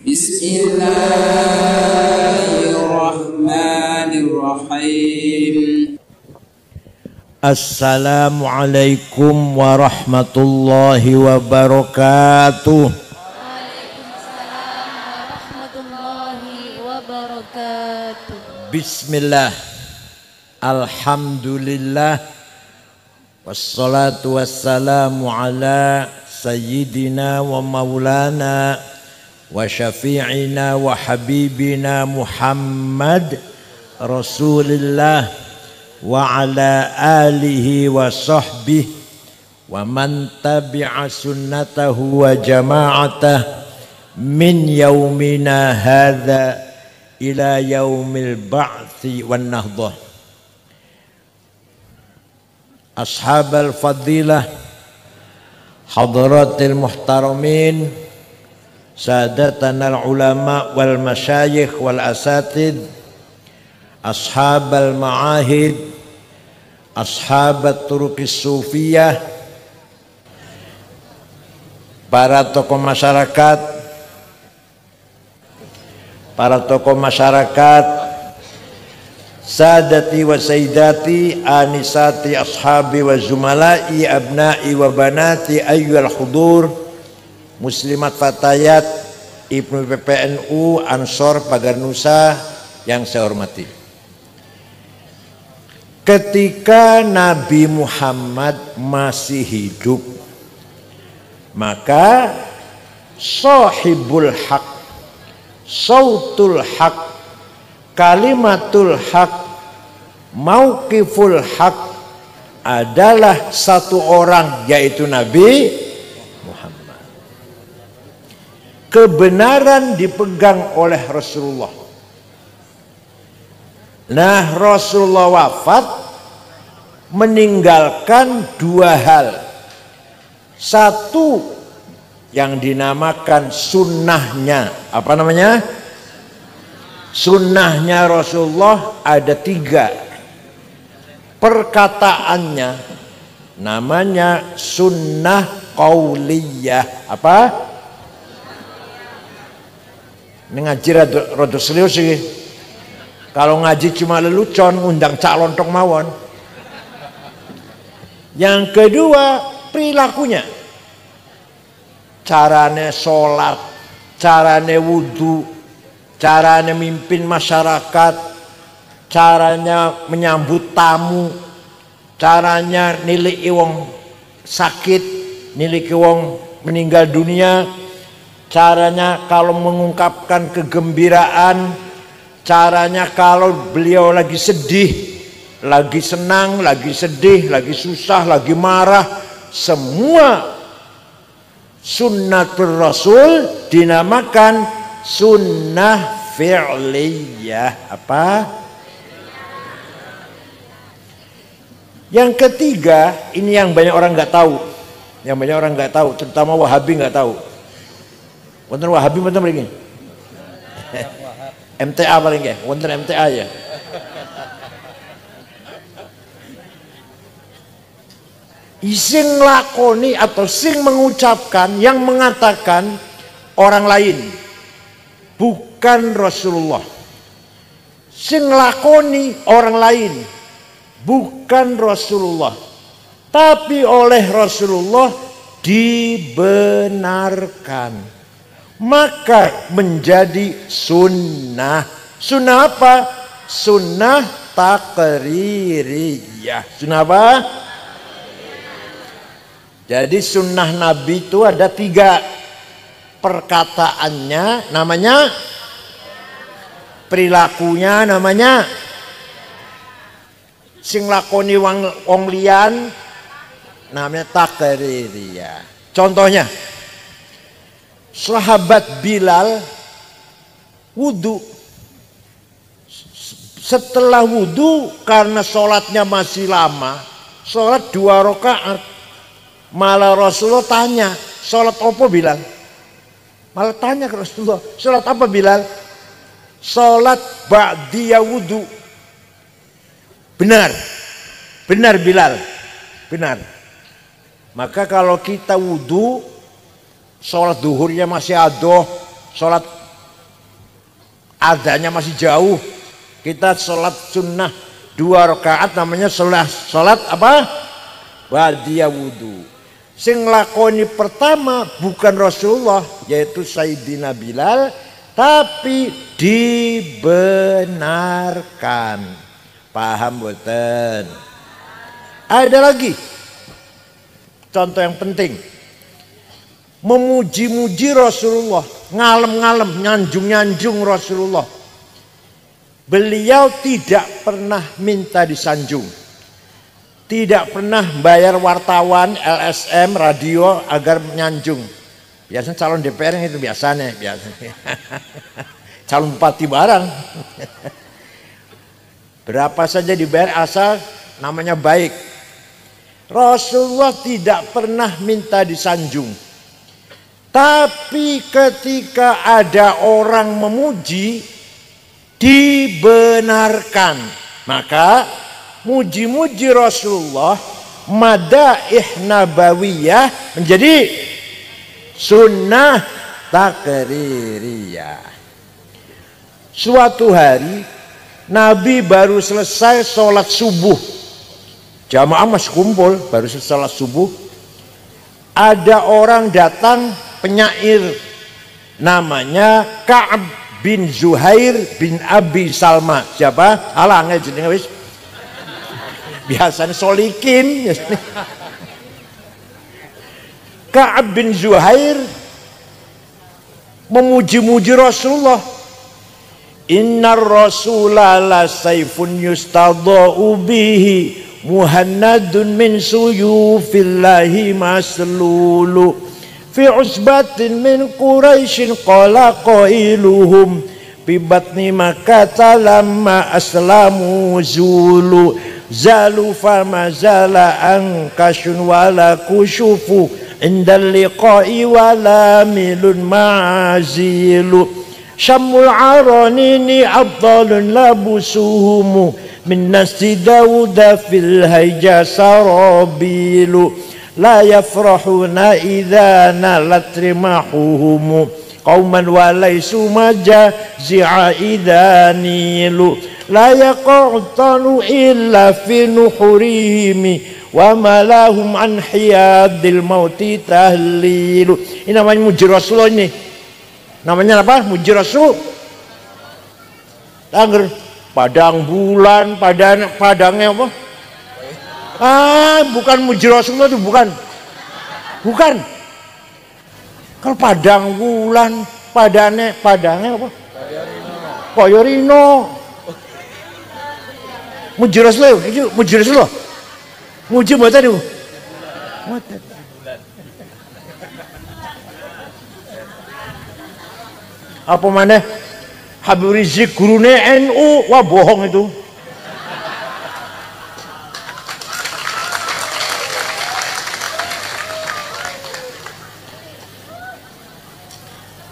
Bismillahirrahmanirrahim. Assalamualaikum warahmatullahi wabarakatuh. Waalaikumsalam warahmatullahi wabarakatuh. Bismillah. Alhamdulillah. Wassalatu wassalamu ala sayyidina wa maulana wa syafi'ina wa habibina Muhammad Rasulillah wa ala alihi wa sahbihi wa man tabi'a sunnatahu wa jama'atah min yaumina hadha ila yaumil ba'thi wan nahdah. Ashabal fadilah, hadratil muhtaramin, sadatana ulama wal masyayikh wal asatid, ashabal ma'ahid, ashabat turuqis sufiyah, para tokoh masyarakat, sadati wa sayyidati, anisati ashabi wa zumalai, abnai wa banati, ayyuhal hudur, muslimat fatayat, Ibnu PPNU Ansor Pagar Nusa yang saya hormati. Ketika Nabi Muhammad masih hidup, maka sahibul haq, sautul haq, kalimatul haq, mauqiful haq adalah satu orang, yaitu Nabi Muhammad. Kebenaran dipegang oleh Rasulullah. Nah, Rasulullah wafat meninggalkan dua hal. Satu yang dinamakan sunnahnya. Apa namanya? Sunnahnya Rasulullah ada tiga. Perkataannya namanya sunnah qauliyah. Apa? Ini ngaji rada serius sih. Kalau ngaji cuma lelucon, undang cak lontong mawon. Yang kedua, perilakunya. Carane sholat, carane wudu, caranya mimpin masyarakat, caranya menyambut tamu, caranya nilai wong sakit, nilai wong meninggal dunia, caranya kalau mengungkapkan kegembiraan, caranya kalau beliau lagi sedih, lagi senang, lagi sedih, lagi susah, lagi marah, semua sunnatul Rasul dinamakan sunnah fi'liyah. Apa? Yang ketiga, ini yang banyak orang nggak tahu. Yang banyak orang nggak tahu, terutama Wahabi nggak tahu. Wonten Wahabi wonten mriki. MTA paling nggih, wonten MTA ya. Sing lakoni atau sing mengucapkan, yang mengatakan orang lain, bukan Rasulullah. Sing lakoni orang lain, bukan Rasulullah, tapi oleh Rasulullah dibenarkan, maka menjadi sunnah. Sunnah apa? Sunnah taqririyah. Sunnah apa? Jadi sunnah Nabi itu ada tiga. Perkataannya namanya, perilakunya namanya, sing lakoni wong liyan namanya taqririyah. Contohnya, sahabat Bilal wudu. Setelah wudu, karena sholatnya masih lama, sholat 2 rakaat. Malah Rasulullah tanya, sholat apa Bilal? Malah tanya ke Rasulullah, sholat apa Bilal? Sholat ba'diyah wudu. Benar, benar Bilal, benar. Maka kalau kita wudu, sholat duhurnya masih adoh, sholat adanya masih jauh. Kita sholat sunnah 2 rakaat namanya sholat apa? Ba'da wudu. Sing lakoni pertama bukan Rasulullah, yaitu Sayyidina Bilal, tapi dibenarkan. Paham boten? Ada lagi contoh yang penting, memuji-muji Rasulullah, ngalem-ngalem, nyanjung-nyanjung Rasulullah. Beliau tidak pernah minta disanjung, tidak pernah bayar wartawan LSM radio agar nyanjung. Biasanya calon DPR yang itu biasanya. Calon bupati barang. Berapa saja dibayar asal namanya baik. Rasulullah tidak pernah minta disanjung. Tapi ketika ada orang memuji, dibenarkan. Maka muji-muji Rasulullah, madaih nabawiyah, menjadi sunnah takririyah. Suatu hari Nabi baru selesai sholat subuh, jamaah masih kumpul, baru selesai sholat subuh. Ada orang datang, penyair, namanya Ka'ab bin Zuhair bin Abi Salma. Siapa? Alang jenenge wis. Biasanya solikin. Ka'ab bin Zuhair memuji-muji Rasulullah. Innar Rasulah la sayfun yustadha'u bihi, muhannadun min suyufillahi maslulu. Fi usbatin min Quraisyin qala qailuhum bi batni Makkah lamma aslamu zulu zalu fama zala ankashun wala kushufu indal liqa'i wala milun ma'azilu syamul aranini abdalun labusuhumu min nasi Dawuda fil hayja sarabilu la yafrahuna idha nalat rimahuhumu qauman walaysu majazi'a idha nilu la yaqa'tanu illa fi nuhurihimi wa malahum an hiyadil mauti tahlilu. Ini namanya muji Rasulullah ini. Namanya apa? Muji Rasul. Angger padang bulan, padangnya apa? Bukan muji Rasulullah itu, bukan. Bukan. Kalau padang bulan, padangnya apa? Koyorino. Muji Rasulullah, itu muji Rasulullah. Muji mboten niku. Mboten. Apa mana Habib Rizik gurune NU, wah bohong itu.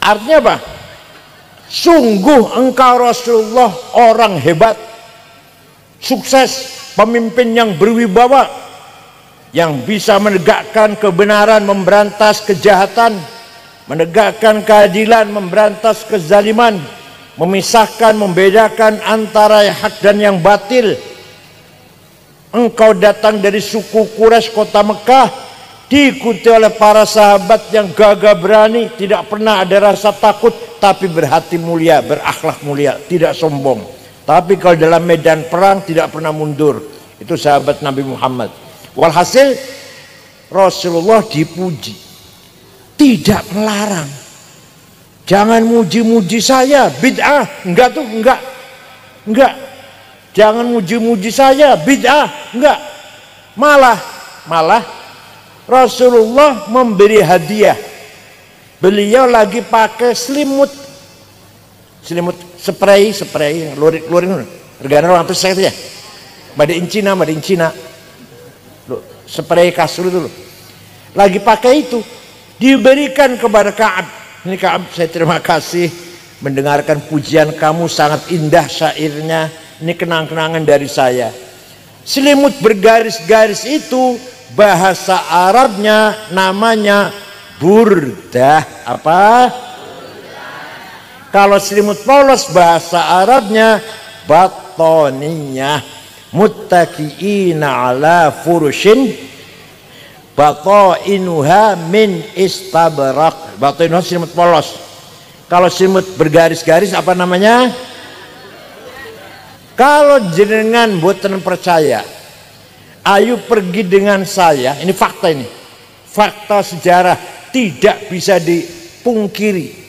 Artinya apa? Sungguh engkau Rasulullah orang hebat, sukses, pemimpin yang berwibawa, yang bisa menegakkan kebenaran, memberantas kejahatan, menegakkan keadilan, memberantas kezaliman, memisahkan, membedakan antara yang hak dan yang batil. Engkau datang dari suku Quraisy kota Mekah, diikuti oleh para sahabat yang gagah berani, tidak pernah ada rasa takut, tapi berhati mulia, berakhlak mulia, tidak sombong. Tapi kalau dalam medan perang tidak pernah mundur. Itu sahabat Nabi Muhammad. Walhasil Rasulullah dipuji, tidak melarang. Jangan muji-muji saya, bid'ah. Enggak tuh, enggak. Jangan muji-muji saya, bid'ah. Enggak. Malah Rasulullah memberi hadiah. Beliau lagi pakai selimut spray lurik regana orang saya itu ya. Made in Cina. Spray kasur itu loh. Lagi pakai itu, diberikan kepada Ka'ab. Ini Ka'ab, saya terima kasih mendengarkan pujian kamu, sangat indah syairnya. Ini kenang-kenangan dari saya. Selimut bergaris-garis itu bahasa Arabnya namanya burdah. Apa? Kalau selimut polos bahasa Arabnya batoniyah. Muttaqiina ala furushin batoinuha min istabrak. Batoinuha selimut polos. Kalau selimut bergaris-garis apa namanya? Kalau jenengan boten percaya, ayo pergi dengan saya. Ini fakta ini. Fakta sejarah tidak bisa dipungkiri.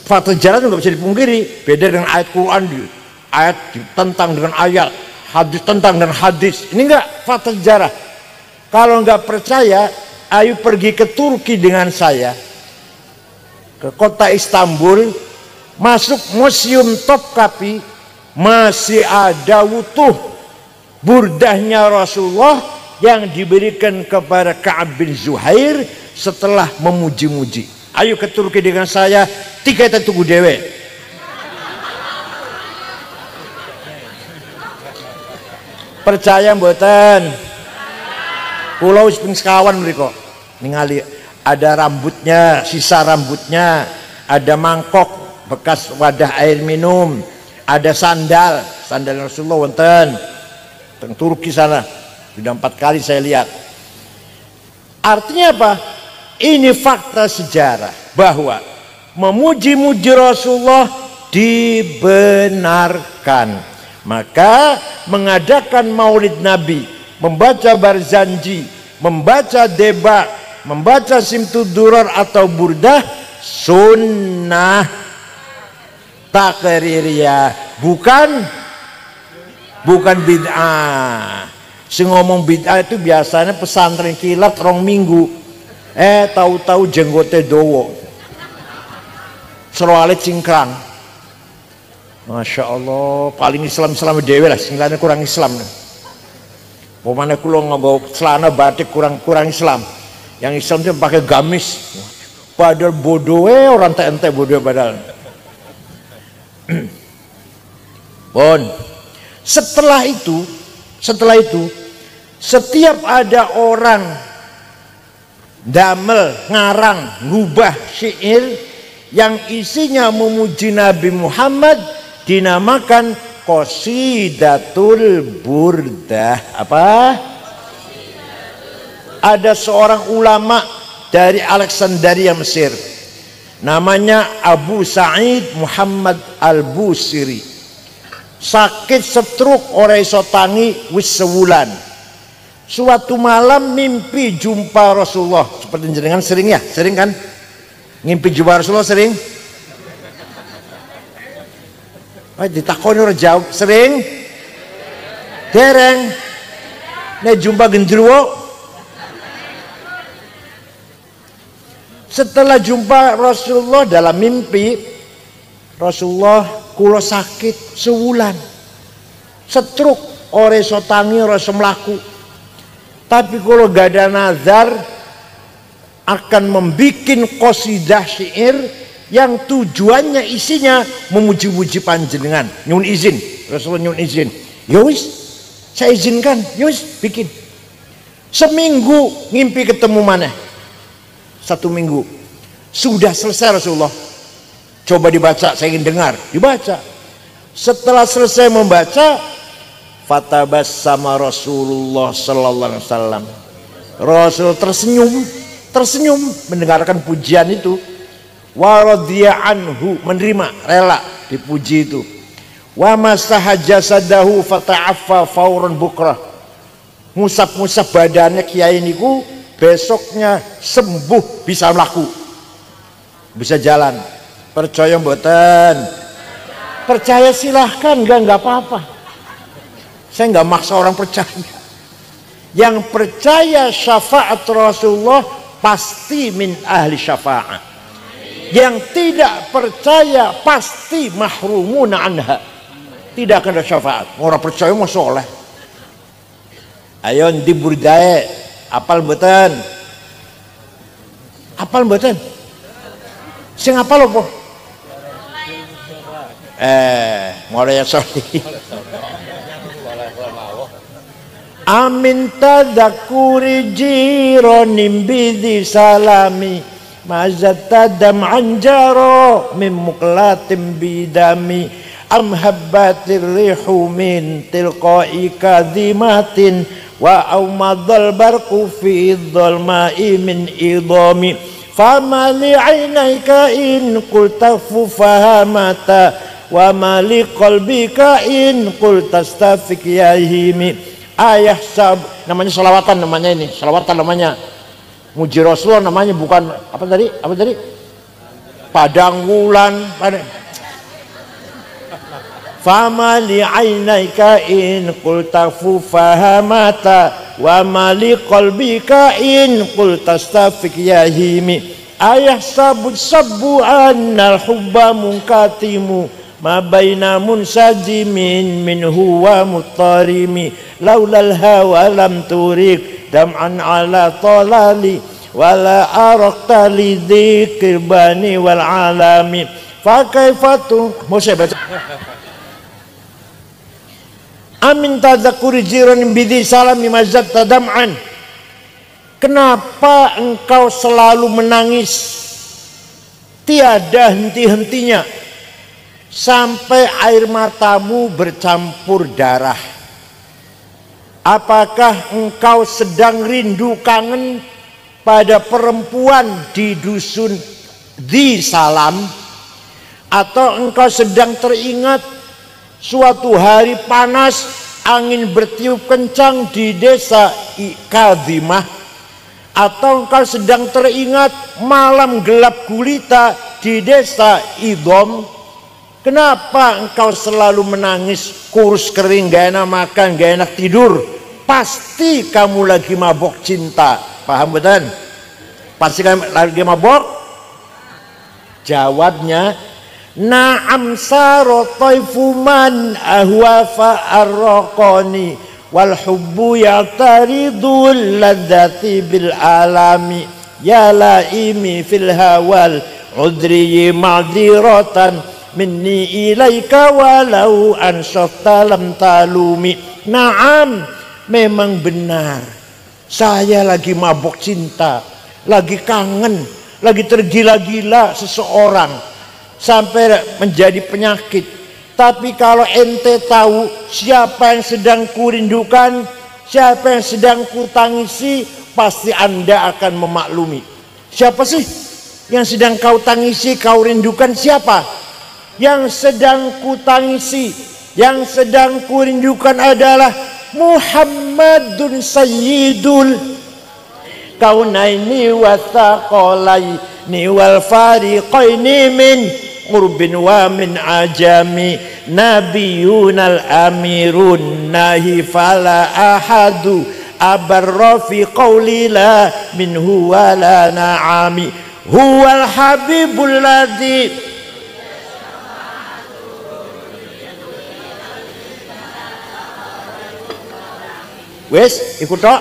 Fakta sejarah itu nggak bisa dipungkiri. Beda dengan ayat Quran, ayat ditentang dengan ayat, hadis tentang dengan hadis. Ini enggak fakta sejarah. Kalau nggak percaya, ayo pergi ke Turki dengan saya, ke kota Istanbul, masuk Museum Topkapi, masih ada utuh burdahnya Rasulullah yang diberikan kepada Ka'ab bin Zuhair setelah memuji-muji. Ayo ke Turki dengan saya, tiket tunggu dewe. Percaya mboten? Pulau ping sekawan mriko ningali ada rambutnya, sisa rambutnya, ada mangkok bekas wadah air minum, ada sandal Rasulullah wonten teng Turki sana. Sudah 4 kali saya lihat. Artinya apa? Ini fakta sejarah bahwa memuji-muji Rasulullah dibenarkan. Maka mengadakan maulid Nabi, membaca Barzanji, membaca Deba, membaca Simtudurar atau Burdah sunnah takririyah, bukan bid'ah. Si ngomong bid'ah itu biasanya pesantren kilat 2 minggu, tahu-tahu jenggote dowo, serwale cingkrang. Masya Allah, paling Islam dewe lah, singlainnya kurang Islam. Pemana kulo nggawa celana batik kurang Islam. Yang Islam itu pakai gamis. Padahal bodoh orang ente bodoh padahal. Bon. Setelah itu setiap ada orang damel, ngarang, ngubah syair yang isinya memuji Nabi Muhammad dinamakan Qasidatul Burdah. Apa? Ada seorang ulama dari Alexandria Mesir, namanya Abu Sa'id Muhammad Al-Busiri. Sakit stroke ora iso tangi wis sewulan. Suatu malam mimpi jumpa Rasulullah. Seperti jenengan sering kan? Ngimpi jumpa Rasulullah sering? Ditakoni ora jawab. Sering? Dereng? Nek jumpa gendruwo? Setelah jumpa Rasulullah dalam mimpi, Rasulullah kula sakit sewulan, stroke, ora iso tangi, ora iso mlaku. Tapi kula gak ada nazar akan membikin qasidah syair yang tujuannya isinya memuji-muji panjenengan. Nyuwun izin, Rasulullah nyuwun izin. Ya wis, saya izinkan, ya wis bikin. Seminggu ngimpi ketemu mana? 1 minggu. Sudah selesai Rasulullah. Coba dibaca, saya ingin dengar. Dibaca. Setelah selesai membaca, fatabassama Rasulullah sallallahu alaihi wasallam. Rasul tersenyum mendengarkan pujian itu. Wa radhiya anhu, menerima, rela dipuji itu. Wa masaha jasadahu fata'affa fauran bukrah. Ngusap-ngusap badannya kiai niku, besoknya sembuh, bisa melaku, bisa jalan. Percaya mboten? Percaya silahkan, enggak apa-apa. Saya enggak maksa orang percaya. Yang percaya syafaat Rasulullah pasti min ahli syafaat. Yang tidak percaya pasti mahrumuna anha, tidak akan ada syafaat. Orang percaya mau soleh. Ayo di burdae, apal mboten? Apal mboten? Sing apal apa? Mulai sorry. Amin tadakuri jironim bidhi salami mazatta dam'an jaro min muqlatin bidami am habbatir rihu min tilqa'i kadhimatin wa aumadhal barqu fi dhalma'i min idami fama li'ainaika in qulta fahamata wa ma liqalbika in qulta stafik yahimi. Ayah sab, namanya selawatan, namanya ini selawatan, namanya muji Rasulullah, namanya bukan apa tadi padang wulan. Fama li'ainaika in qulta fahamata wa ma liqalbika in qulta stafik yahimi. Ayah sabbu annal hubba munkatimu ma baina munsajimin minhu wa muttarimi laulal hawa lam turik dam'an ala talali wala arakta li dzikir bani wal alami fa kaifatu. Mau saya baca amin tadzakuri jiran bidhi salami mazatta dam'an. Kenapa engkau selalu menangis tiada henti-hentinya sampai air matamu bercampur darah? Apakah engkau sedang rindu kangen pada perempuan di dusun di Salam, atau engkau sedang teringat suatu hari panas angin bertiup kencang di desa Kadhimah, atau engkau sedang teringat malam gelap gulita di desa Idom? Kenapa engkau selalu menangis, kurus kering, gak enak makan, gak enak tidur? Pasti kamu lagi mabok cinta. Paham betul? Pasti kamu lagi mabok? Jawabnya, na'am saro taifu man ahwa fa'arraqani wal hubbu ya'taridul ladzati bil alami ya laimi fil hawal udri ma'diratan minni ilaika walau ansafta lam talumi. Naam, memang benar, saya lagi mabok cinta, lagi kangen, lagi tergila-gila seseorang sampai menjadi penyakit. Tapi kalau ente tahu siapa yang sedang kurindukan, siapa yang sedang kutangisi, pasti anda akan memaklumi. Siapa sih yang sedang kau tangisi, kau rindukan? Siapa? Yang sedang kutangisi, yang sedang kurindukan adalah Muhammadun Sayyidul Kaunaini wa Thaqalaini wal Fariqaini min qurbin wa min ajami nabiyunal amirun nahi fala ahadu abarra fi qawli la minhu wa la na'ami huwal habibul ladzi. Wes ikut tok.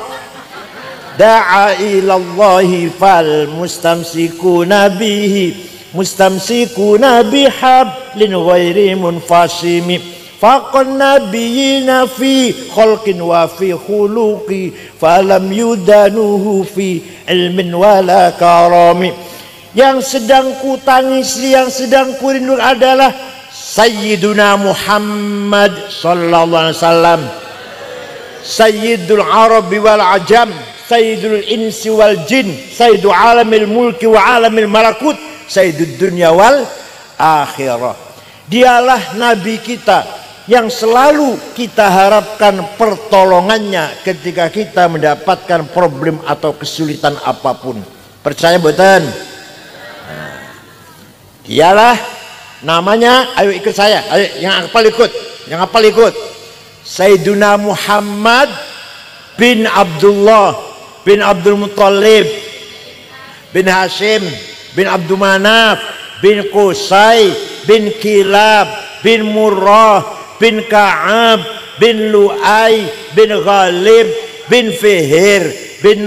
Da'a ilallahi fal mustamsikuna bihi mustamsikuna bihablin ghairi munfasimi faqan nabiyina fi khalqin wa fi khuluqi falam yudanuhu fi ilmin wala karami. Yang sedang kutangisi, yang sedang kurindu adalah Sayyiduna Muhammad sallallahu alaihi wasallam, Sayyidul Arabi wal Ajam, Sayyidul Insi wal Jin, Sayyidul Alamil Mulki wa Alamil Malakut, Sayyidul Dunya wal Akhirah. Dialah Nabi kita yang selalu kita harapkan pertolongannya ketika kita mendapatkan problem atau kesulitan apapun. Percaya betul? Dialah namanya, ayo ikut saya, ayo yang hafal ikut, yang hafal ikut. Sayyiduna Muhammad bin Abdullah bin Abdul Muttalib bin Hashim bin Abdul Manaf bin Qusay bin Kilab bin Murrah bin Ka'ab bin Lu'ay bin Ghalib bin Fihir bin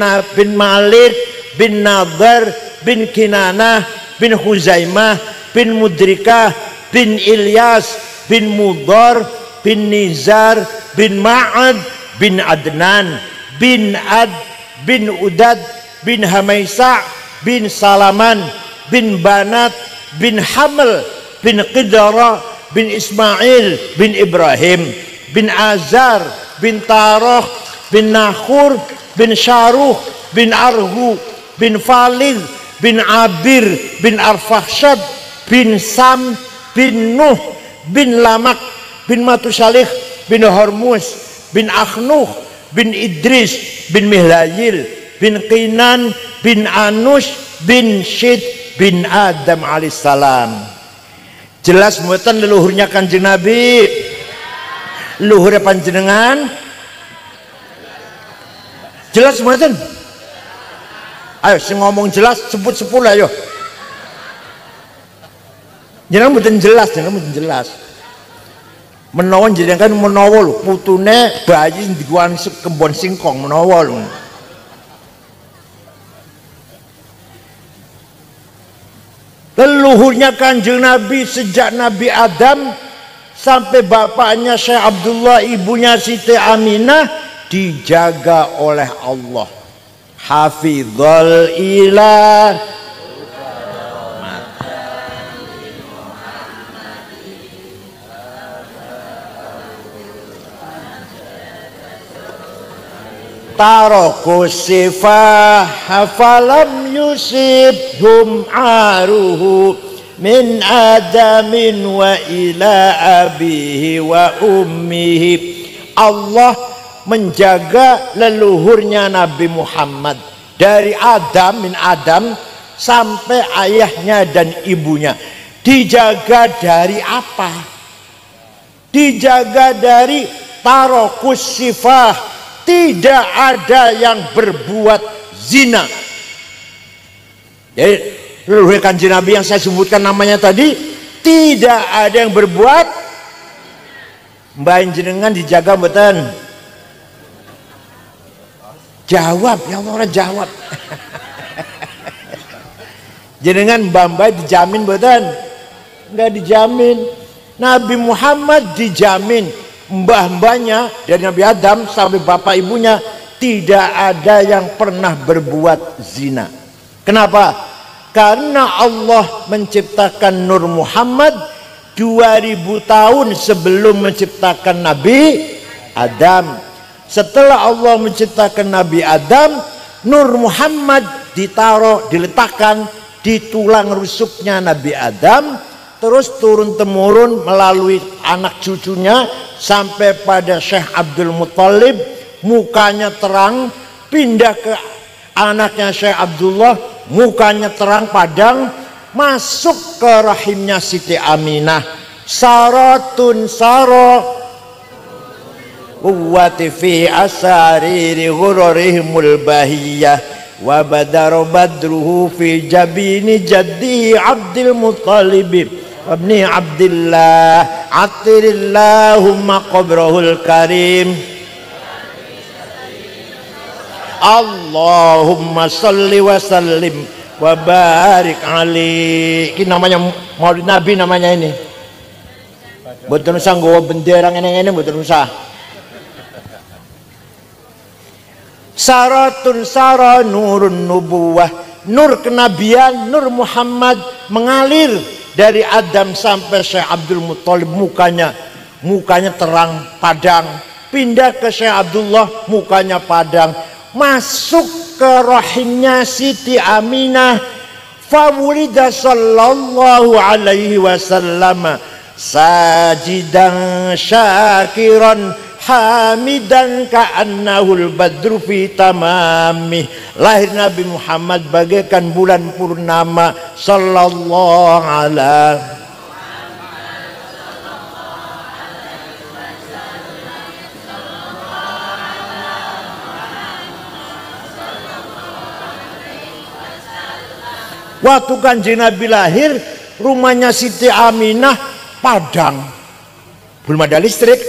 Malik bin Nadar bin Kinanah bin Huzaimah bin Mudrikah bin Ilyas bin Mudar bin Nizar bin Ma'ad bin Adnan bin Ad bin Udad bin Hamaisa bin Salaman bin Banat bin Haml bin Qidara bin Ismail bin Ibrahim bin Azar bin Taroh bin Nahur bin Syaruh bin Arhu bin Falid bin Abir bin Arfakhshad bin Sam bin Nuh bin Lamak bin Matusalih bin Hormuz bin Akhnuh bin Idris bin Mihlayil bin Qinan bin Anush bin Syed bin Adam alaihissalam. Jelas mboten leluhurnya Kanjeng Nabi? Leluhurnya panjenengan? Jelas mboten? Ayo sing ngomong jelas sebut 10 ayo. Jenengan mboten jelas, jenengan mboten jelas. Menawa jenengan menawa lho putune bayi diguan kebon singkong menawa lho. Leluhurnya Kanjeng Nabi sejak Nabi Adam sampai bapaknya Syekh Abdullah, ibunya Siti Aminah dijaga oleh Allah. Hafizul ilah taroku sifah hafalam yusibhum aruhu min adamin wa ila abihi wa ummihi. Allah menjaga leluhurnya Nabi Muhammad dari Adam min Adam sampai ayahnya dan ibunya. Dijaga dari apa? Dijaga dari tarokus sifah, tidak ada yang berbuat zina. Jadi leluhur Kanjeng Nabi yang saya sebutkan namanya tadi tidak ada yang berbuat. Mbak jenengan dijaga mboten? Jawab, ya Allah jawab. Jenengan mbak dijamin mboten? Enggak dijamin. Nabi Muhammad dijamin, mbah-mbahnya dari Nabi Adam sampai bapak ibunya tidak ada yang pernah berbuat zina. Kenapa? Karena Allah menciptakan Nur Muhammad 2000 tahun sebelum menciptakan Nabi Adam. Setelah Allah menciptakan Nabi Adam, Nur Muhammad diletakkan di tulang rusuknya Nabi Adam, terus turun temurun melalui anak cucunya sampai pada Syekh Abdul Muttalib, mukanya terang, pindah ke anaknya Syekh Abdullah, mukanya terang padang, masuk ke rahimnya Siti Aminah. Saratun saro quwwati fi asariri ghururihimul bahiyah wa badaro badruhu fi jabini jaddi Abdul Muttalib wabni Abdillah atirillahumma qabrahul karim Allahumma salli wa sallim wa barik alaihi. Ini namanya Maulid Nabi namanya ini. Mboten usah nggawa bendera ngene-ngene, mboten usah. Saratun sara nurun nubuwah, nur kenabian, nur Muhammad mengalir dari Adam sampai Syekh Abdul Muttalib, mukanya terang padang, pindah ke Syekh Abdullah, mukanya padang, masuk ke rahimnya Siti Aminah. Fawulida sallallahu alaihi wasallam sajidan syakiran hamidan ka'annahul badru fi tamami. Lahir Nabi Muhammad bagaikan bulan purnama sallallahu alaihi. Waktu Kanjeng Nabi lahir, rumahnya Siti Aminah padang. Belum ada listrik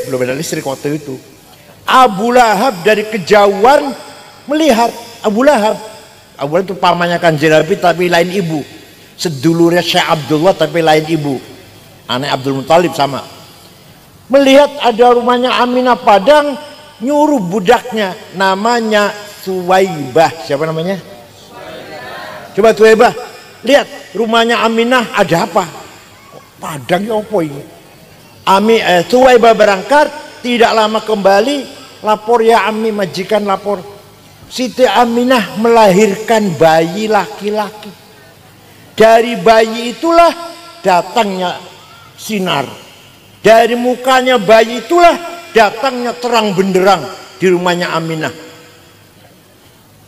waktu itu. Abu Lahab dari kejauhan melihat Abu Lahab itu pamannya Kanjeng Nabi tapi lain ibu. Sedulurnya Syekh Abdullah tapi lain ibu. Anak Abdul Muttalib sama. Melihat ada rumahnya Aminah padang, nyuruh budaknya namanya Suwaibah. Siapa namanya? Coba Tuhaibah, lihat rumahnya Aminah ada apa? Padang ya apa ini? Tuhaibah berangkat, tidak lama kembali, lapor ya Ami, majikan lapor. Siti Aminah melahirkan bayi laki-laki. Dari bayi itulah datangnya sinar. Dari mukanya bayi itulah datangnya terang benderang di rumahnya Aminah.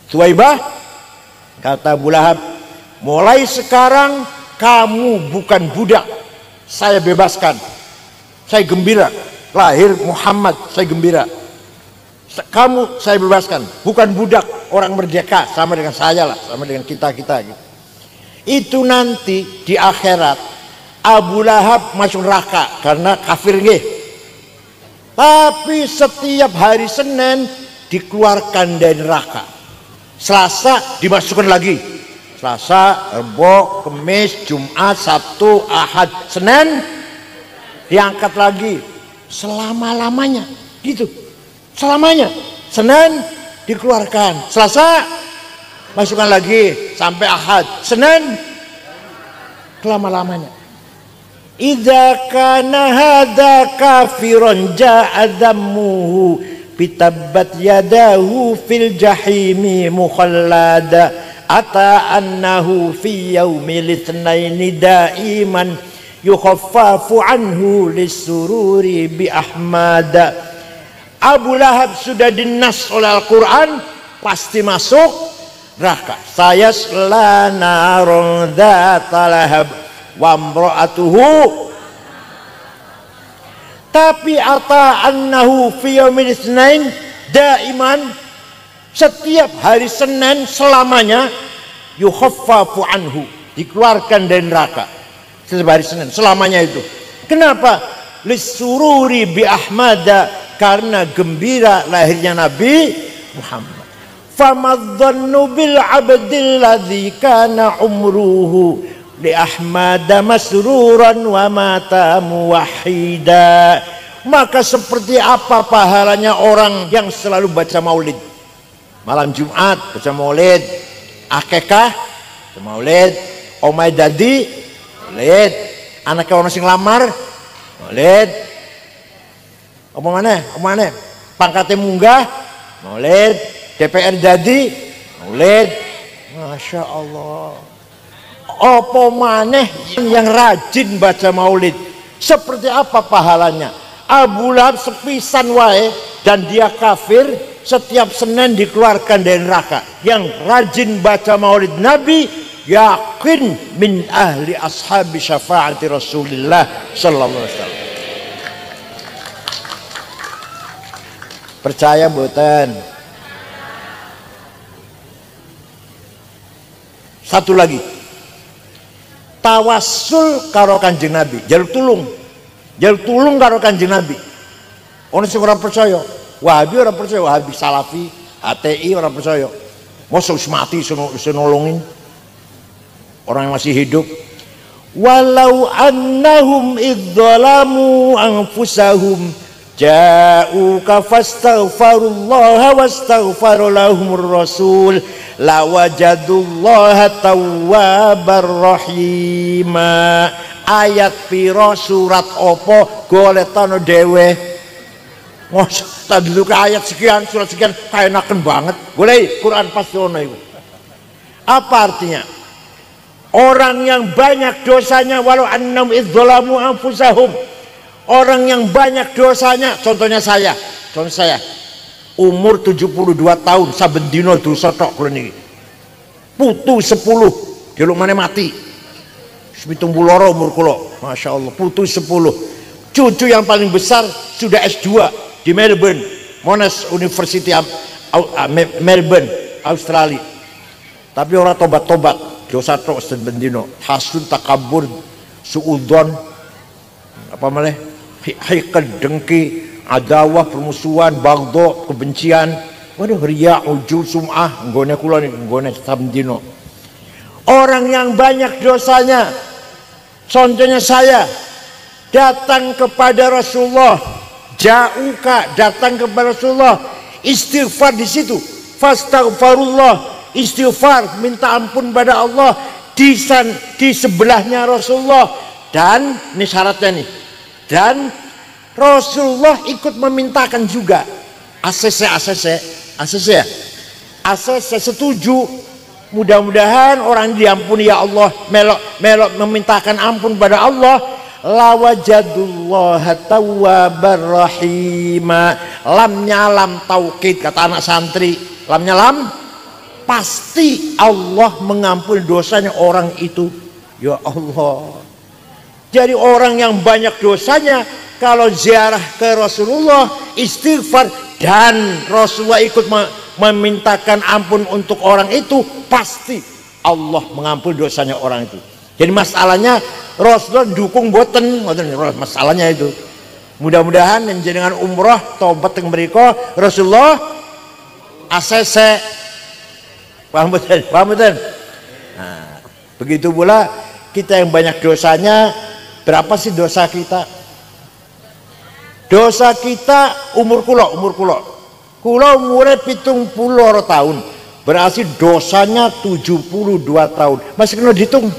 Tuhaibah, kata Abu Lahab, mulai sekarang kamu bukan budak, saya bebaskan. Saya gembira, lahir Muhammad, saya gembira. Kamu saya bebaskan, bukan budak, orang merdeka, sama dengan saya lah, sama dengan kita-kita gitu. Itu nanti di akhirat Abu Lahab masuk neraka karena kafir nggih. Tapi setiap hari Senin dikeluarkan dari neraka. Selasa dimasukkan lagi. Selasa, Rabu, Kamis, Jumat, Sabtu, Ahad, Senin diangkat lagi selama-lamanya gitu. Selamanya. Senin dikeluarkan. Selasa masukkan lagi sampai Ahad. Senin selama-lamanya. Idza kana hadza kafiran ja'a dammuhu bitabbat yadahu fil jahimi mukhallada ata annahu fi yaumil itsnaini daiman yukhaffafu anhu lisururi bi ahmada. Abu Lahab sudah dinas oleh Al-Quran, pasti masuk neraka. Saya selanaron dzata lahab wa imra'atuhu. Tapi ata annahu fi yaumil itsnain daiman, setiap hari Senin selamanya yukhaffafu anhu, dikeluarkan dari neraka. Setiap hari Senin selamanya itu. Kenapa? Lisururi bi ahmada, karena gembira lahirnya Nabi Muhammad. Famadzannu bil abdil ladzi kana umruhu li ahmada masruran wa mata muwahhida. Maka seperti apa pahalanya orang yang selalu baca maulid? Malam Jumat baca maulid, akikah baca maulid, omai dadi maulid, anaknya orang sing lamar maulid, apa mana? Pangkatnya munggah maulid, DPR jadi maulid. Masya Allah. Apa maneh yang rajin baca maulid? Seperti apa pahalanya? Abu Lahab sepisan wae dan dia kafir, setiap Senin dikeluarkan dari neraka. Yang rajin baca maulid Nabi yakin min ahli ashabi syafaati Rasulullah sallallahu alaihi wasallam. Percaya mboten? Satu lagi, tawassul karo Kanjeng Nabi, jaluk tulung karo Kanjeng Nabi. Ono sing ora percaya, Wahabi ora percaya, Wahabi Salafi, ATI ora percaya. Mosok mati iso nolongin orang yang masih hidup. Walau annahum idzalamu anfusahum ja'uka fastaghfirullaha wastaghfara lahumur rasul lawajadullaha tawwabar rahima. Ayat piro, surat opo, goletano dewe. Tak dulu ke ayat sekian, surat sekian, kaenaken banget. Boleh Quran pasti ono itu. Apa artinya? Orang yang banyak dosanya, walau annahum idzalamu anfusahum, orang yang banyak dosanya, contoh saya umur 72 tahun, saben dina dosa tok kula niki. Putu 10, delok maneh mati. 72 umur kula, Masya Allah, putu 10. Cucu yang paling besar sudah S2 di Melbourne, Monash University Melbourne, Australia. Tapi orang tobat-tobat, dosa tok saben dina, hasun takabur, suudzon, apa malih? Hikad, dengki, adawah, permusuhan, bagdo, kebencian. Waduh, riya, ujub, sum'ah, nggone kula nih, nggone samdino. Orang yang banyak dosanya, contohnya saya, datang kepada Rasulullah, ja'uka, datang kepada Rasulullah, istighfar di situ, fastaghfirullah, istighfar, minta ampun pada Allah di sebelahnya Rasulullah. Dan ini syaratnya nih, dan Rasulullah ikut memintakan juga. ACC setuju. Mudah-mudahan orang diampuni ya Allah, melok memintakan ampun pada Allah. Lawajadullaha tawwabar rahima. Lamnya lam taukid, kata anak santri. Lamnya lam, pasti Allah mengampuni dosanya orang itu. Ya Allah. Jadi orang yang banyak dosanya, kalau ziarah ke Rasulullah, istighfar, dan Rasulullah ikut memintakan ampun untuk orang itu, pasti Allah mengampuni dosanya orang itu. Jadi masalahnya Rasulullah dukung boten, masalahnya itu. Mudah-mudahan jenengan umroh tobat yang mereka Rasulullah ACC. Paham betul? Nah, begitu pula kita yang banyak dosanya. Berapa sih dosa kita? Dosa kita umur kulo umurnya 70 tahun, berarti dosanya 72 tahun. Masih kena dihitung.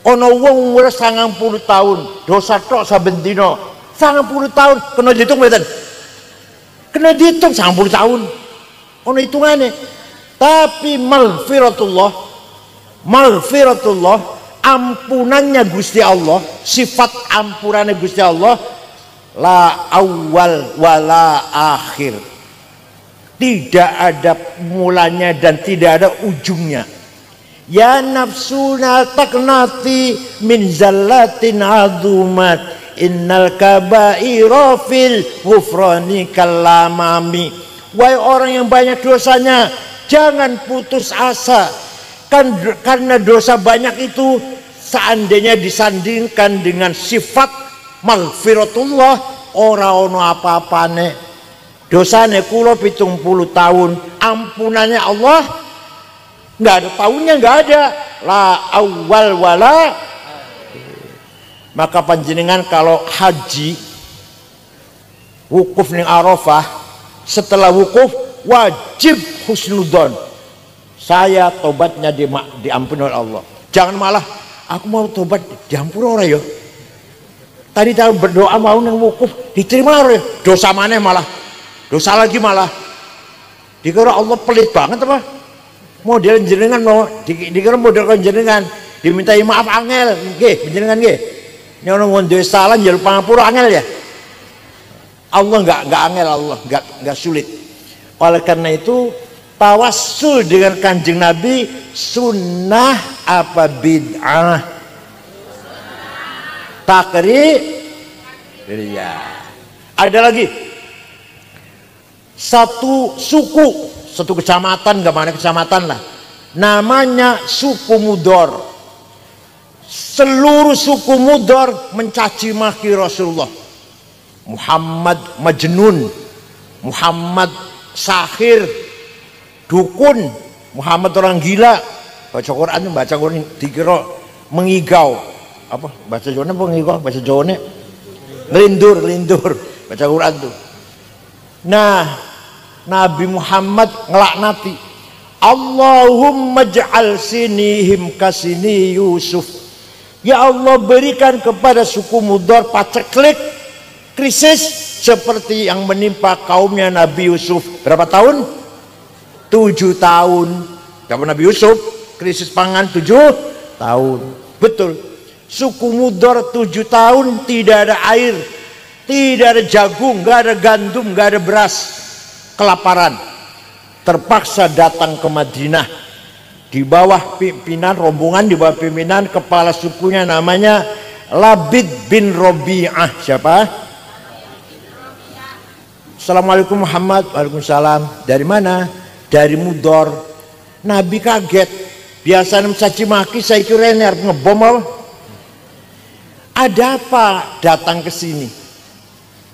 Ono wong umur 90 tahun, dosa tok saben dina 90 tahun, kena dihitung mboten? Kena dihitung 90 tahun. Ono hitungane. Tapi maghfiratullah, ampunannya Gusti Allah, sifat ampunannya Gusti Allah, la awal wala akhir, tidak ada mulanya dan tidak ada ujungnya. Ya nafsuna taknati min zallatin azumat, innal kabaira fil ghufrani kalamami. Wahai orang yang banyak dosanya, jangan putus asa, karena dosa banyak itu seandainya disandingkan dengan sifat maghfiratullah, ora ono apa-apane. Dosane kula 70 tahun, ampunannya Allah nggak ada tahunnya, nggak ada. La awal wala. Maka panjenengan kalau haji wukuf ning Arafah, setelah wukuf wajib husnudzon, saya tobatnya diampuni oleh Allah. Jangan malah aku mau tobat diampuni orang ya. Tadi tahu berdoa mau nang wukuf diterima orang, dosa mana malah dosa lagi, malah dikira Allah pelit banget apa? Model jenengan mau dikira model jenengan dimintai maaf angel, nggih jenengan nggih. Ini orang ngondo salah njaluk pangapura angel ya. Allah enggak angel, Allah enggak sulit. Oleh karena itu tawassul dengan Kanjeng Nabi sunnah apa bid'ah? Ya. Ada lagi satu suku, satu kecamatan, gak mana kecamatan lah, namanya suku Mudor. Seluruh suku Mudor mencaci maki Rasulullah. Muhammad Majnun, Muhammad sahir, dukun, Muhammad orang gila. Baca Quran dikira mengigau. Apa bahasa Jawa pengigau, bahasa Jawa lindur baca Quran tuh. Nah, Nabi Muhammad ngelaknati, Allahumma ja'al sinihim kasini Yusuf. Ya Allah, berikan kepada suku Mudor paceklik, krisis seperti yang menimpa kaumnya Nabi Yusuf. Berapa tahun? 7 tahun. Zaman Nabi Yusuf krisis pangan 7 tahun. Betul. Suku Mudor 7 tahun tidak ada air, tidak ada jagung, gak ada gandum, gak ada beras, kelaparan. Terpaksa datang ke Madinah di bawah pimpinan rombongan, di bawah pimpinan kepala sukunya namanya Labid bin Robi'ah. Siapa? Assalamualaikum Muhammad. Waalaikumsalam. Dari mana? Dari Mudor. Nabi kaget. Biasa mencaci maki, saya kira ngebom apa? Ada apa datang ke sini?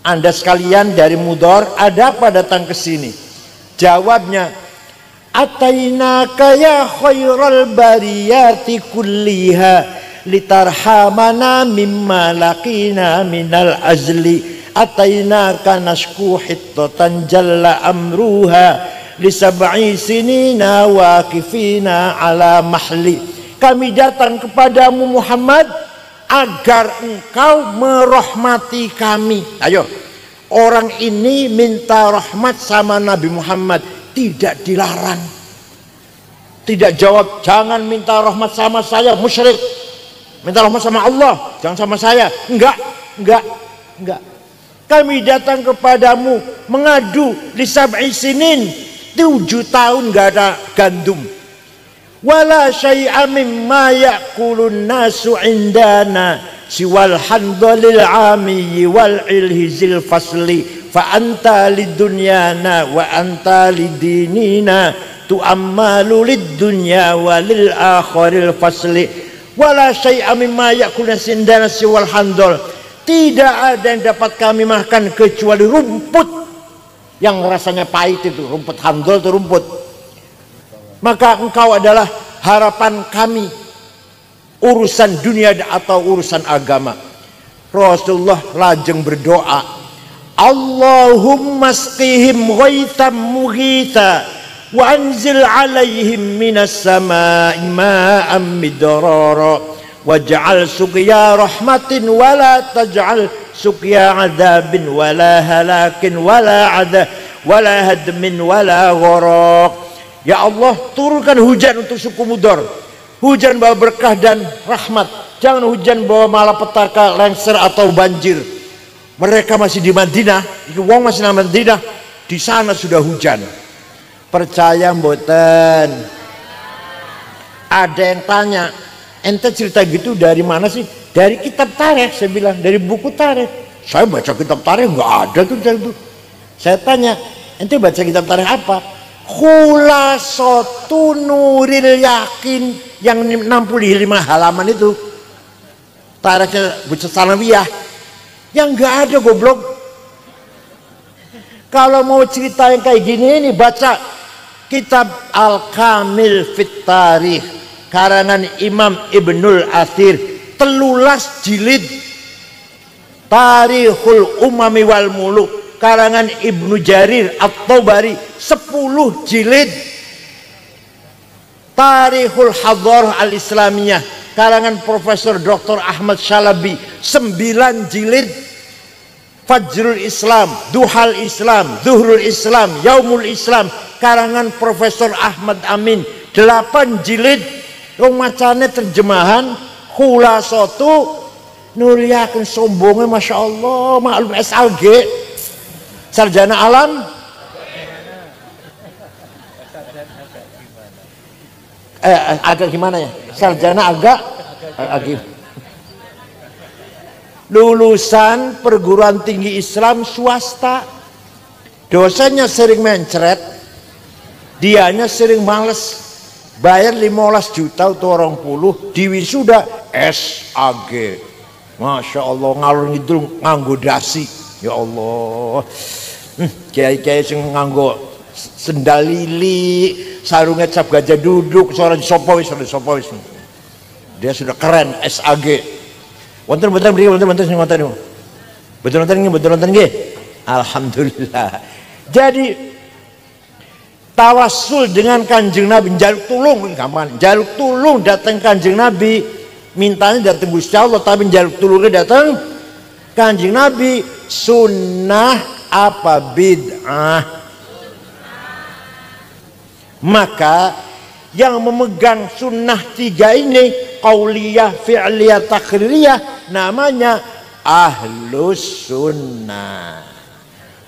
Anda sekalian dari Mudor, ada apa datang ke sini? Jawabnya, Atainaka ya khairal bariyati kulliha litarhamana mimma laqina minal azli. Atainaka nashku hittatan jalla amruha li sab'i sinina waqifina ala mahli. Kami datang kepadamu Muhammad agar engkau merahmati kami. Ayo, orang ini minta rahmat sama Nabi Muhammad, tidak dilarang. Tidak jawab, jangan minta rahmat sama saya, musyrik. Minta rahmat sama Allah, jangan sama saya. Enggak. Kami datang kepadamu mengadu li sab'i sinin, 7 tahun enggak ada gandum. Wala syai'a mimma ya'kulun nasu indana siwal handalil amiyyi wal ilhizil fasli fa anta lidunyana wa anta lidinina tu'ammalu lid-dunya walil akhiril fasli. Wala syai'a mimma ya'kulun nasu indana siwal handal. Tidak ada yang dapat kami makan kecuali rumput yang rasanya pahit itu, rumput handal itu rumput. Maka engkau adalah harapan kami, urusan dunia atau urusan agama. Rasulullah lajeng berdoa, Allahumma asqihim ghaitham mughitha wa anzil alaihim minas sama'i ma'am midrara waj'al suqya rahmatin wala taj'al suqya adabin wala halakin wala hadmin wala gharaq. Ya Allah, turunkan hujan untuk suku Mudar. Hujan bawa berkah dan rahmat. Jangan hujan bawa malapetaka, lengser atau banjir. Mereka masih di Madinah, wong masih di Madinah, di sana sudah hujan. Percaya mboten? Ada yang tanya, ente cerita gitu dari mana sih? Dari kitab tarikh, saya bilang, dari buku tarikh. Saya baca kitab tarikh nggak ada tuh dari itu. Saya tanya, ente baca kitab tarikh apa? Khulasatu Nuril Yakin yang 65 halaman itu, tarikhnya Bucet Sanawiyah, yang nggak ada goblok. Kalau mau cerita yang kayak gini ini baca kitab Al-Kamil Fit Tarikh karangan Imam Ibnul Athir, 13 jilid. Tarikhul Umami wal Muluk karangan Ibnu Jarir At-Tabari, 10 jilid. Tarikhul Hadarah Al-Islamiyah karangan Profesor Dr. Ahmad Syalabi, 9 jilid. Fajrul Islam, Duhal Islam, Zuhrul Islam, Yaumul Islam karangan Profesor Ahmad Amin, 8 jilid. Macane terjemahan Khulasatu Nur Yakin, sombongnya Masya Allah, maklum SAG, sarjana alam. Agak gimana ya? Sarjana agak lulusan perguruan tinggi Islam swasta. Dosennya sering mencret, dianya sering males. Bayar 15 juta atau 20, diwisuda SAG. Masya Allah, ngalur ngidul nganggo dasi. Ya Allah, kiai-kiai sing nganggo sendal lili, sarungnya cap gajah duduk, suara sopowis. Dia sudah keren, SAG. Betul Alhamdulillah. Jadi tawassul dengan Kanjeng Nabi, jaluk tulung, gampang. Jaluk tulung datang Kanjeng Nabi, mintanya datang Gusti Allah, tapi jaluk tulungnya datang Kanjeng Nabi. Sunnah apa bid'ah? Maka yang memegang sunnah 3 ini, qauliyah, fi'liyah, takririyah, namanya ahlus sunnah.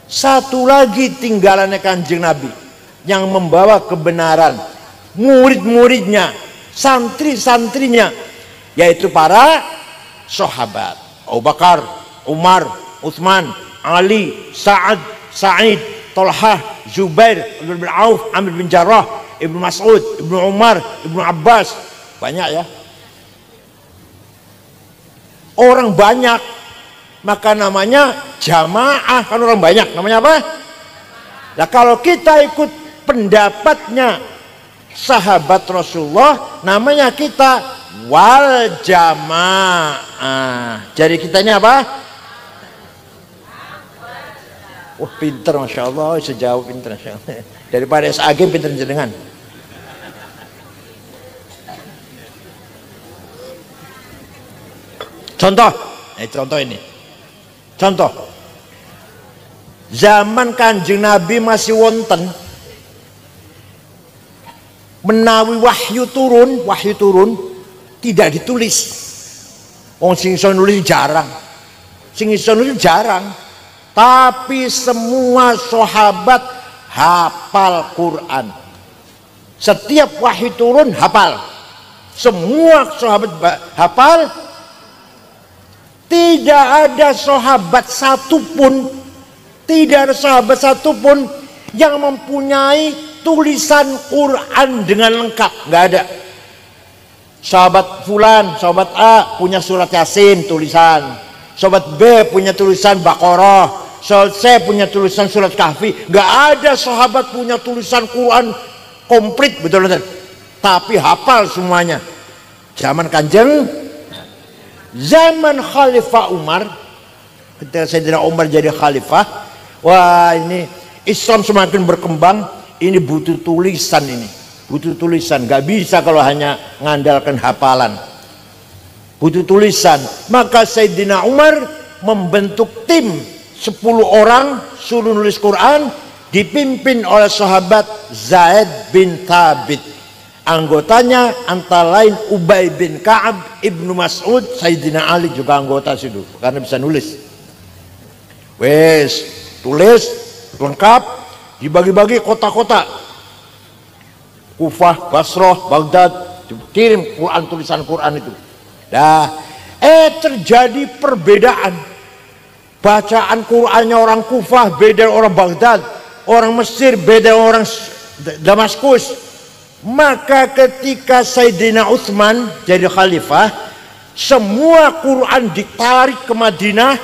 Satu lagi tinggalannya Kanjeng Nabi yang membawa kebenaran, murid-muridnya, santri-santrinya, yaitu para sahabat Abu Bakar, Umar, Utsman, Ali, Sa'ad, Sa'id, Talhah, Zubair, Ibn Auf, Amir bin Jarrah, Ibnu Mas'ud, Ibnu Umar, Ibnu Abbas. Banyak ya, orang banyak, maka namanya jamaah. Kan orang banyak, namanya apa? Nah, kalau kita ikut pendapatnya sahabat Rasulullah, namanya kita wal jamaah. Jadi kita ini apa? Wah pinter Masya Allah, sejauh pinter Masya Allah. Daripada SAG pinter jenengan. Contoh, contoh ini. Contoh. Zaman Kanjeng Nabi masih wonten menawi wahyu turun tidak ditulis. Wong sing iso nulis jarang. Sing iso nulis jarang. Tapi semua sahabat hafal Quran. Setiap wahyu turun hafal. Semua sahabat hafal. Tidak ada sahabat satupun yang mempunyai tulisan Quran dengan lengkap, nggak ada. Sahabat fulan, sahabat A punya surat Yasin tulisan, sahabat B punya tulisan Baqarah, sahabat C punya tulisan surat Kahfi. Nggak ada sahabat punya tulisan Quran komplit betul-betul, tapi hafal semuanya. Zaman Kanjeng, zaman Khalifah Umar, ketika Sayyidina Umar jadi khalifah, wah ini Islam semakin berkembang. Ini butuh tulisan, gak bisa kalau hanya mengandalkan hafalan, butuh tulisan. Maka Sayyidina Umar membentuk tim 10 orang suruh nulis Quran, dipimpin oleh sahabat Zaid bin Thabit. Anggotanya antara lain Ubay bin Ka'ab, Ibnu Mas'ud, Sayyidina Ali juga anggota situ karena bisa nulis. Wes tulis lengkap, dibagi-bagi kota-kota, Kufah, Basrah, Baghdad, kirim Quran, tulisan Quran itu. Terjadi perbedaan. Bacaan Qurannya orang Kufah beda orang Baghdad, orang Mesir beda orang Damaskus. Maka ketika Sayyidina Utsman jadi khalifah, semua Quran ditarik ke Madinah,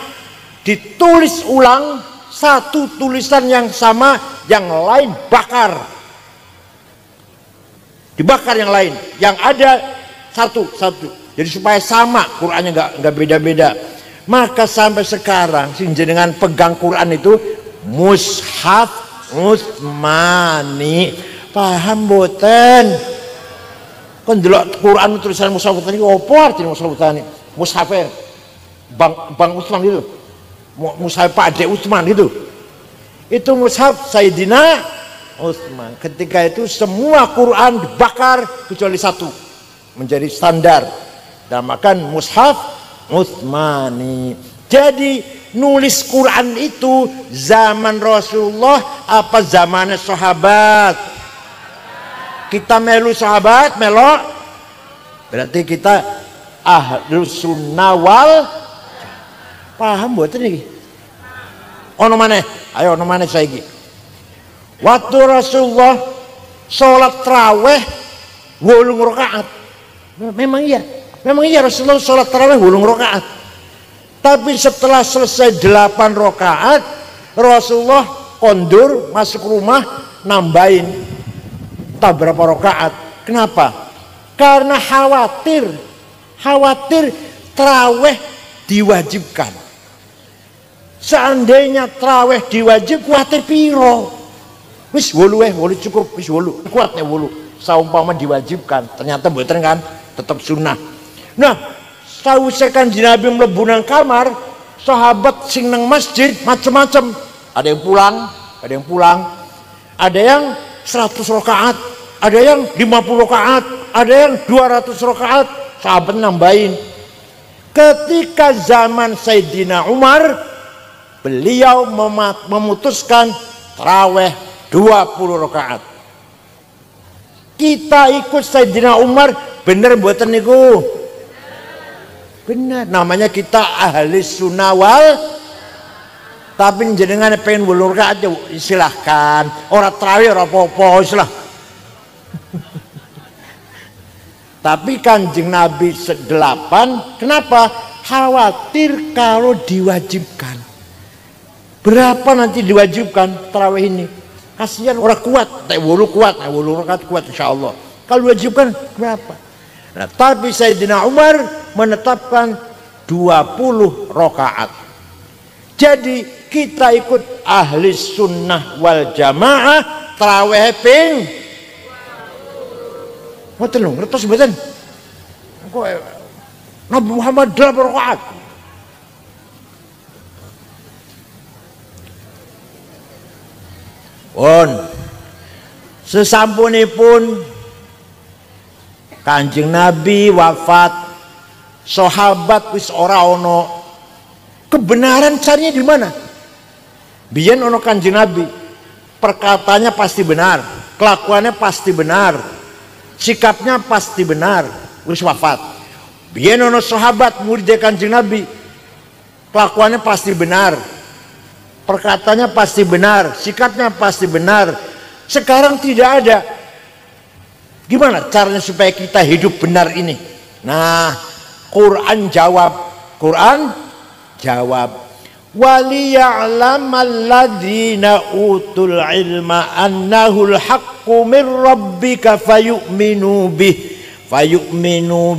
ditulis ulang, satu tulisan yang sama, yang lain bakar, dibakar yang lain, yang ada satu. Jadi supaya sama Qurannya, nggak beda-beda. Maka sampai sekarang sing jenengan pegang Quran itu Mushaf Utsmani. Paham boten? Kan delok Quran tulisan Mushaf Utsmani opo artine Mushaf Utsmani? Mushaf Bang Utsman itu. Mushaf Pak Ade Utsman itu mushaf Sayyidina Utsman. Ketika itu semua Quran dibakar kecuali satu menjadi standar, namakan mushaf Utsmani. Jadi nulis Quran itu zaman Rasulullah apa zamannya sahabat? Kita melu sahabat, melok berarti kita ahlus sunnah wal. Paham buat ini? Ono maneh, ayo ono maneh saiki. Waktu Rasulullah sholat taraweh 8 rakaat. Memang iya Rasulullah sholat taraweh 8 rakaat. Tapi setelah selesai 8 rakaat, Rasulullah kondur masuk rumah nambahin tak berapa rakaat. Kenapa? Karena khawatir taraweh diwajibkan. Seandainya traweh diwajib kuatir piro? Wis 8 cukup, wis 8 kuatnya 8. Saumpama diwajibkan, ternyata mboten kan, tetap sunnah. Nah, sawise Kanjeng Nabi mlebu nang kamar, sahabat sing nang masjid macam-macam. Ada yang pulang, ada yang 100 rakaat, ada yang 50 rakaat, ada yang 200 rakaat, sahabat nambahin. Ketika zaman Sayyidina Umar, beliau memutuskan taraweh 20 rakaat. Kita ikut Sayyidina Umar, bener mboten niku? Bener, namanya kita ahli sunnah wal. Tapi jenengan pengen 8 rakaat silahkan. Ora tarawih ora apa-apa lah. Tapi Kanjeng Nabi 8, kenapa? Khawatir kalau diwajibkan. Berapa nanti diwajibkan tarawih ini? Kasihan orang kuat, 8 rakaat kuat insyaallah. Kalau diwajibkan berapa? Nah, tapi Sayyidina Umar menetapkan 20 rakaat. Jadi kita ikut ahli sunnah wal jamaah tarawih ping ngoten lho ngertos mboten kok Nabi Muhammad 8 rakaat pun sesampunipun Kanjeng Nabi wafat sahabat wis ora ono kebenaran carinya di mana? Biyen ono Kanjeng Nabi, perkataannya pasti benar, kelakuannya pasti benar, sikapnya pasti benar, wis wafat. Biyen ono sahabat murid Kanjeng Nabi, kelakuannya pasti benar, perkataannya pasti benar, sikapnya pasti benar. Sekarang tidak ada. Gimana caranya supaya kita hidup benar ini? Nah, Quran jawab. Quran jawab. Waliya'lamal ladzina utul ilma annahul haqqu min rabbika fayu'minu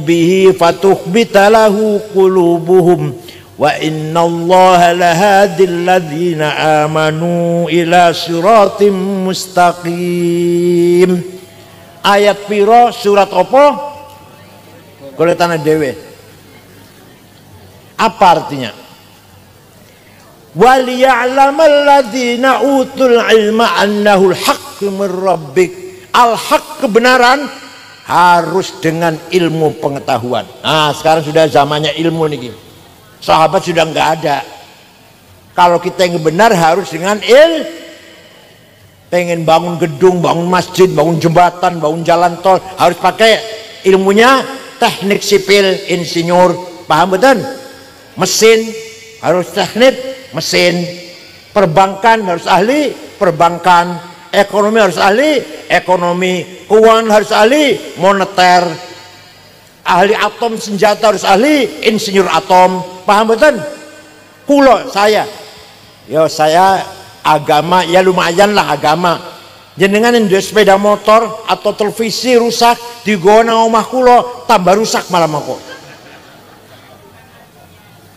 bihi fatukhbita lahu qulubuhum wa innallaha lahadil ladzina amanu ila siratim mustaqim. Ayat piro surat opo? Golek tanah dewe. Apa artinya? Waliya'lamal ladzina utul ilma annahul haqqu min rabbik. Al-haq kebenaran harus dengan ilmu pengetahuan. Nah, sekarang sudah zamannya ilmu nih. Sahabat sudah enggak ada. Kalau kita yang benar harus dengan pengen bangun gedung, bangun masjid, bangun jembatan, bangun jalan tol, harus pakai ilmunya teknik sipil, insinyur, paham betul? Mesin harus teknik mesin, perbankan harus ahli perbankan, ekonomi harus ahli ekonomi, keuangan harus ahli moneter, ahli atom senjata harus ahli insinyur atom, paham betul? Kulo saya agama ya lumayan lah agama. Jenengan yang sepeda motor atau televisi rusak digona omah kulo tambah rusak malam aku.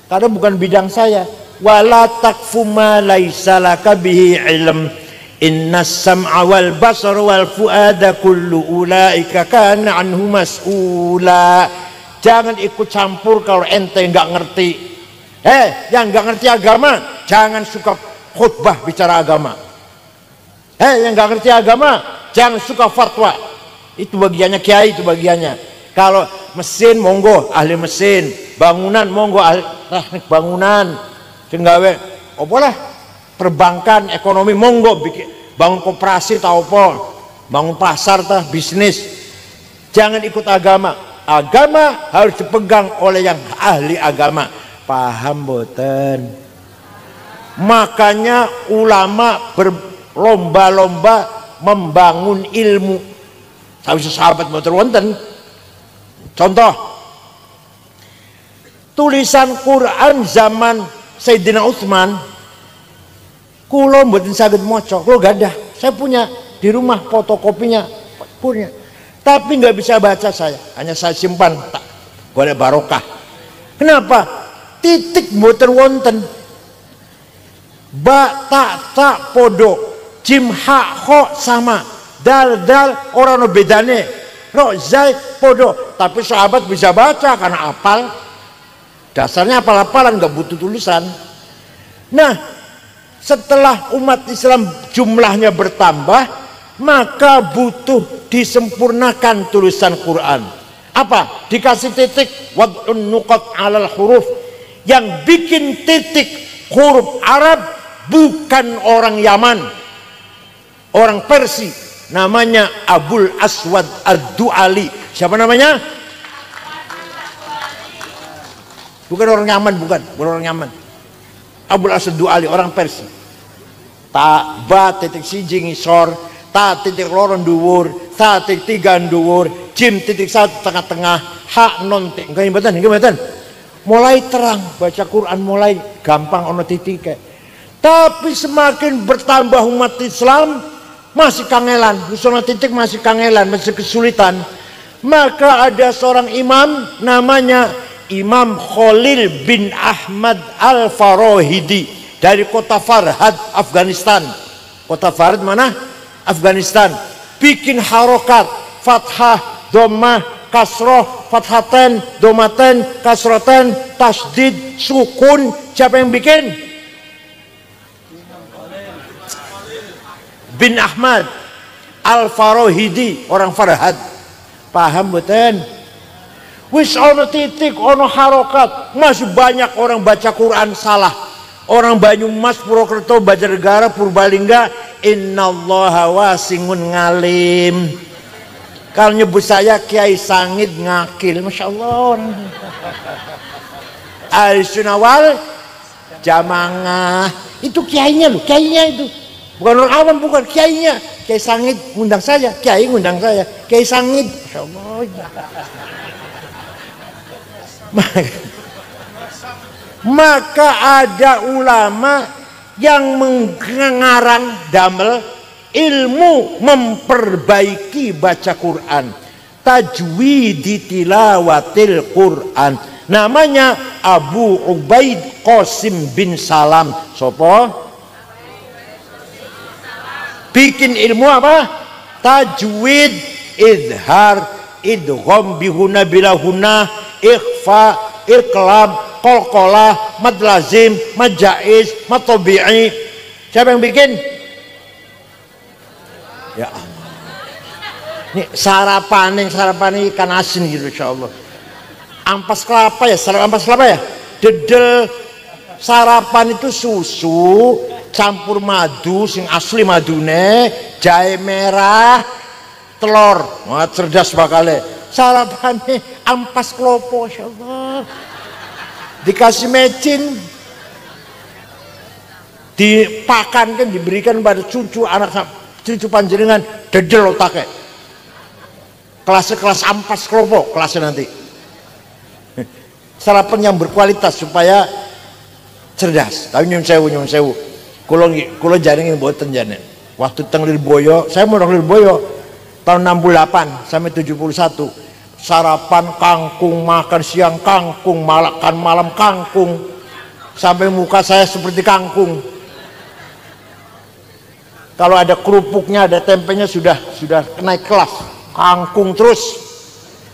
Karena bukan bidang saya. Wala takfu ma laisa laka bihi ilm. Innas sam'a wal basar wal fuada kullu ulaika kana anhu mas'ula. Jangan ikut campur kalau ente enggak ngerti. Yang enggak ngerti agama jangan suka khutbah bicara agama. Yang nggak ngerti agama jangan suka fatwa. Itu bagiannya kiai, itu bagiannya. Kalau mesin monggo ahli mesin, bangunan monggo ahli teknik bangunan. Senggawe opolah perbankan, ekonomi monggo bikin bangun koperasi tau apa, bangun pasar tah bisnis. Jangan ikut agama. Agama harus dipegang oleh yang ahli agama. Paham boten? Makanya ulama berlomba-lomba membangun ilmu. Tapi sahabat motor wonten. Contoh, tulisan Quran zaman Sayyidina Utsman, kulo mboten saged maca, kulo gadah. Saya punya di rumah fotokopinya, punya. Tapi nggak bisa baca saya, hanya saya simpan tak golek barokah. Kenapa? Titik mboten wonten. Ba tak podo, jim ha kho sama, dal orang no bedane, ro zai podo. Tapi sahabat bisa baca karena apal. Dasarnya apal-apalan, nggak butuh tulisan. Nah, setelah umat Islam jumlahnya bertambah, maka butuh disempurnakan tulisan Quran. Apa? Dikasih titik, wad'un nuqat 'alal huruf. Yang bikin titik huruf Arab bukan orang Yaman, orang Persia, namanya Abul Aswad Ad-Du'ali. Siapa namanya? Bukan orang Yaman, bukan orang Yaman. Abul Aswad Ad-Du'ali, orang Persia. Ta ba titik siji ngisor, ta titik loro dhuwur, ta titik 3 dhuwur, jim titik 1 tengah-tengah, ha non titik. Nggih mboten. Mulai terang baca Quran, mulai gampang ono titik. Tapi semakin bertambah umat Islam masih kangelan, usul titik masih kangelan, masih kesulitan. Maka ada seorang imam namanya Imam Khalil bin Ahmad Al-Farahidi dari kota Farhad, Afghanistan. Kota Farhad mana? Afghanistan. Bikin harokat, fathah, dhammah, kasroh, fathaten, domaten, kasroten, tasdid, sukun. Siapa yang bikin? Bin Ahmad Al-Farohidi, orang Farhad. Paham betul? Wis ono titik, ono harokat. Masih banyak orang baca Quran salah. Orang Banyumas, Purwokerto, Banjarnegara, Purbalingga, innallaha wasingun ngalim. Kalau nyebut saya Kiai Sangid ngakil, Masya Allah. Ahlussunnah wal Jamaah itu kiainya loh, kiainya itu bukan orang awam, bukan kiainya. Kiai Sangid ngundang saya, Kiai ngundang saya, Kiai Sangid, Masya Allah. Maka ada ulama yang mengarang damel ilmu memperbaiki baca Quran, tajwidi tilawatil Quran. Namanya Abu Ubaid Qasim bin Salam. Sopo? Bikin ilmu apa? Tajwid, idhar, idgham bihuna bilahuna, ikhfa, iqlab, qalqalah, mad lazim, mad jaiz, mad tabi'i. Siapa yang bikin? Ya Allah. Ini sarapan ikan asin gitu, insyaallah. Ampas kelapa ya, ampas kelapa ya. Dedel sarapan itu susu campur madu sing asli madune, jahe merah, telur. Wah, cerdas bakale. Sarapannya ampas klopo, insyaallah. Dikasih mecin, dipakankan, diberikan pada cucu anak cucu panjenengan, dedel otaknya. Kelas ampas klopo kelasnya nanti. Sarapan yang berkualitas supaya cerdas. Tapi nyun sewu. Kulo jaringin boten jane. Waktu teng Lirboyo, saya mau Lirboyo tahun 68 sampai 71. Sarapan kangkung, makan siang kangkung, makan malam kangkung. Sampai muka saya seperti kangkung. Kalau ada kerupuknya, ada tempenya sudah naik kelas. Kangkung terus.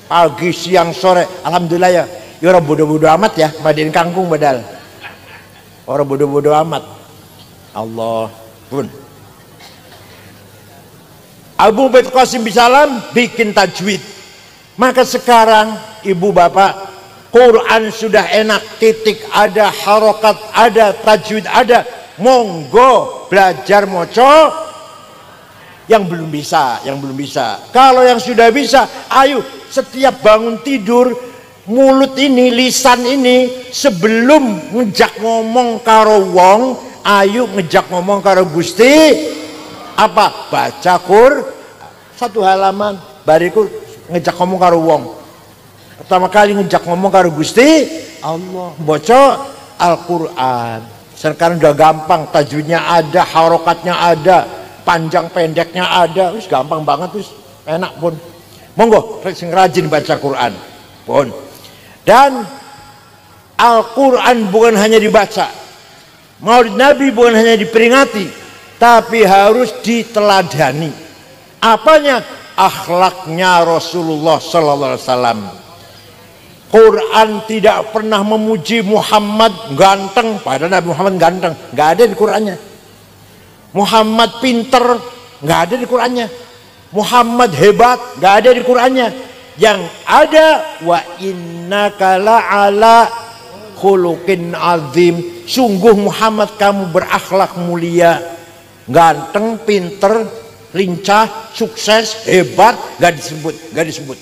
Pagi, siang, sore. Alhamdulillah ya. Ya orang bodoh-bodoh amat ya, badain kangkung badal. Orang bodoh-bodoh amat. Allah pun. Abu Ubaid Qasim bin Salam bikin tajwid. Maka sekarang ibu bapak, Quran sudah enak, titik ada, harokat ada, tajwid ada. Monggo belajar moco. Yang belum bisa. Kalau yang sudah bisa, ayo setiap bangun tidur, mulut ini, lisan ini, sebelum ngejak ngomong karo wong, ayo ngejak ngomong karo Gusti apa? Baca Quran satu halaman, bariku ngejak ngomong karo wong. Pertama kali ngejak ngomong karo Gusti Allah, baca Al-Quran. Sekarang udah gampang, tajwidnya ada, harokatnya ada, panjang pendeknya ada, wis gampang banget, wis enak pun. Monggo sing rajin baca Quran pun. Dan Al-Quran bukan hanya dibaca, Maulid Nabi bukan hanya diperingati, tapi harus diteladani. Apanya? Akhlaknya Rasulullah Sallallahu Alaihi Wasallam. Quran tidak pernah memuji Muhammad ganteng, padahal Nabi Muhammad ganteng, nggak ada di Qurannya. Muhammad pinter, nggak ada di Qurannya. Muhammad hebat, nggak ada di Qurannya. Yang ada wa innaka la'ala khuluqin azim. Sungguh Muhammad kamu berakhlak mulia, ganteng, pinter, lincah, sukses, hebat, gak disebut.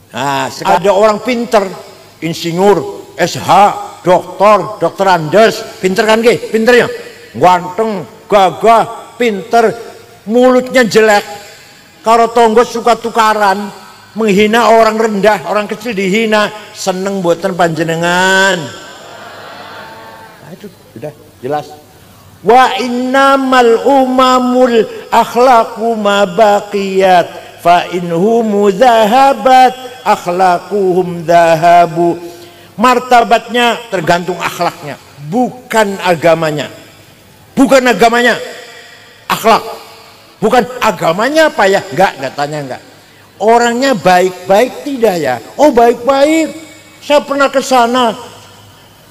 Nah, ada orang pinter, insinyur, SH, dokter Andes, pinter kan ge? Pinternya, ganteng, gagah, pinter, mulutnya jelek. Kalau tonggo suka tukaran, menghina orang rendah, orang kecil dihina, seneng buatan panjenengan. Nah, itu sudah jelas. Wa innamal umamul akhlaqu ma baqiyat fa inhum dhahabat akhlaquhum dhahabu. Martabatnya tergantung akhlaknya, bukan agamanya. Bukan agamanya, akhlak. Bukan agamanya apa ya? Enggak tanya enggak. Orangnya baik-baik tidak ya? Oh baik-baik. Saya pernah ke sana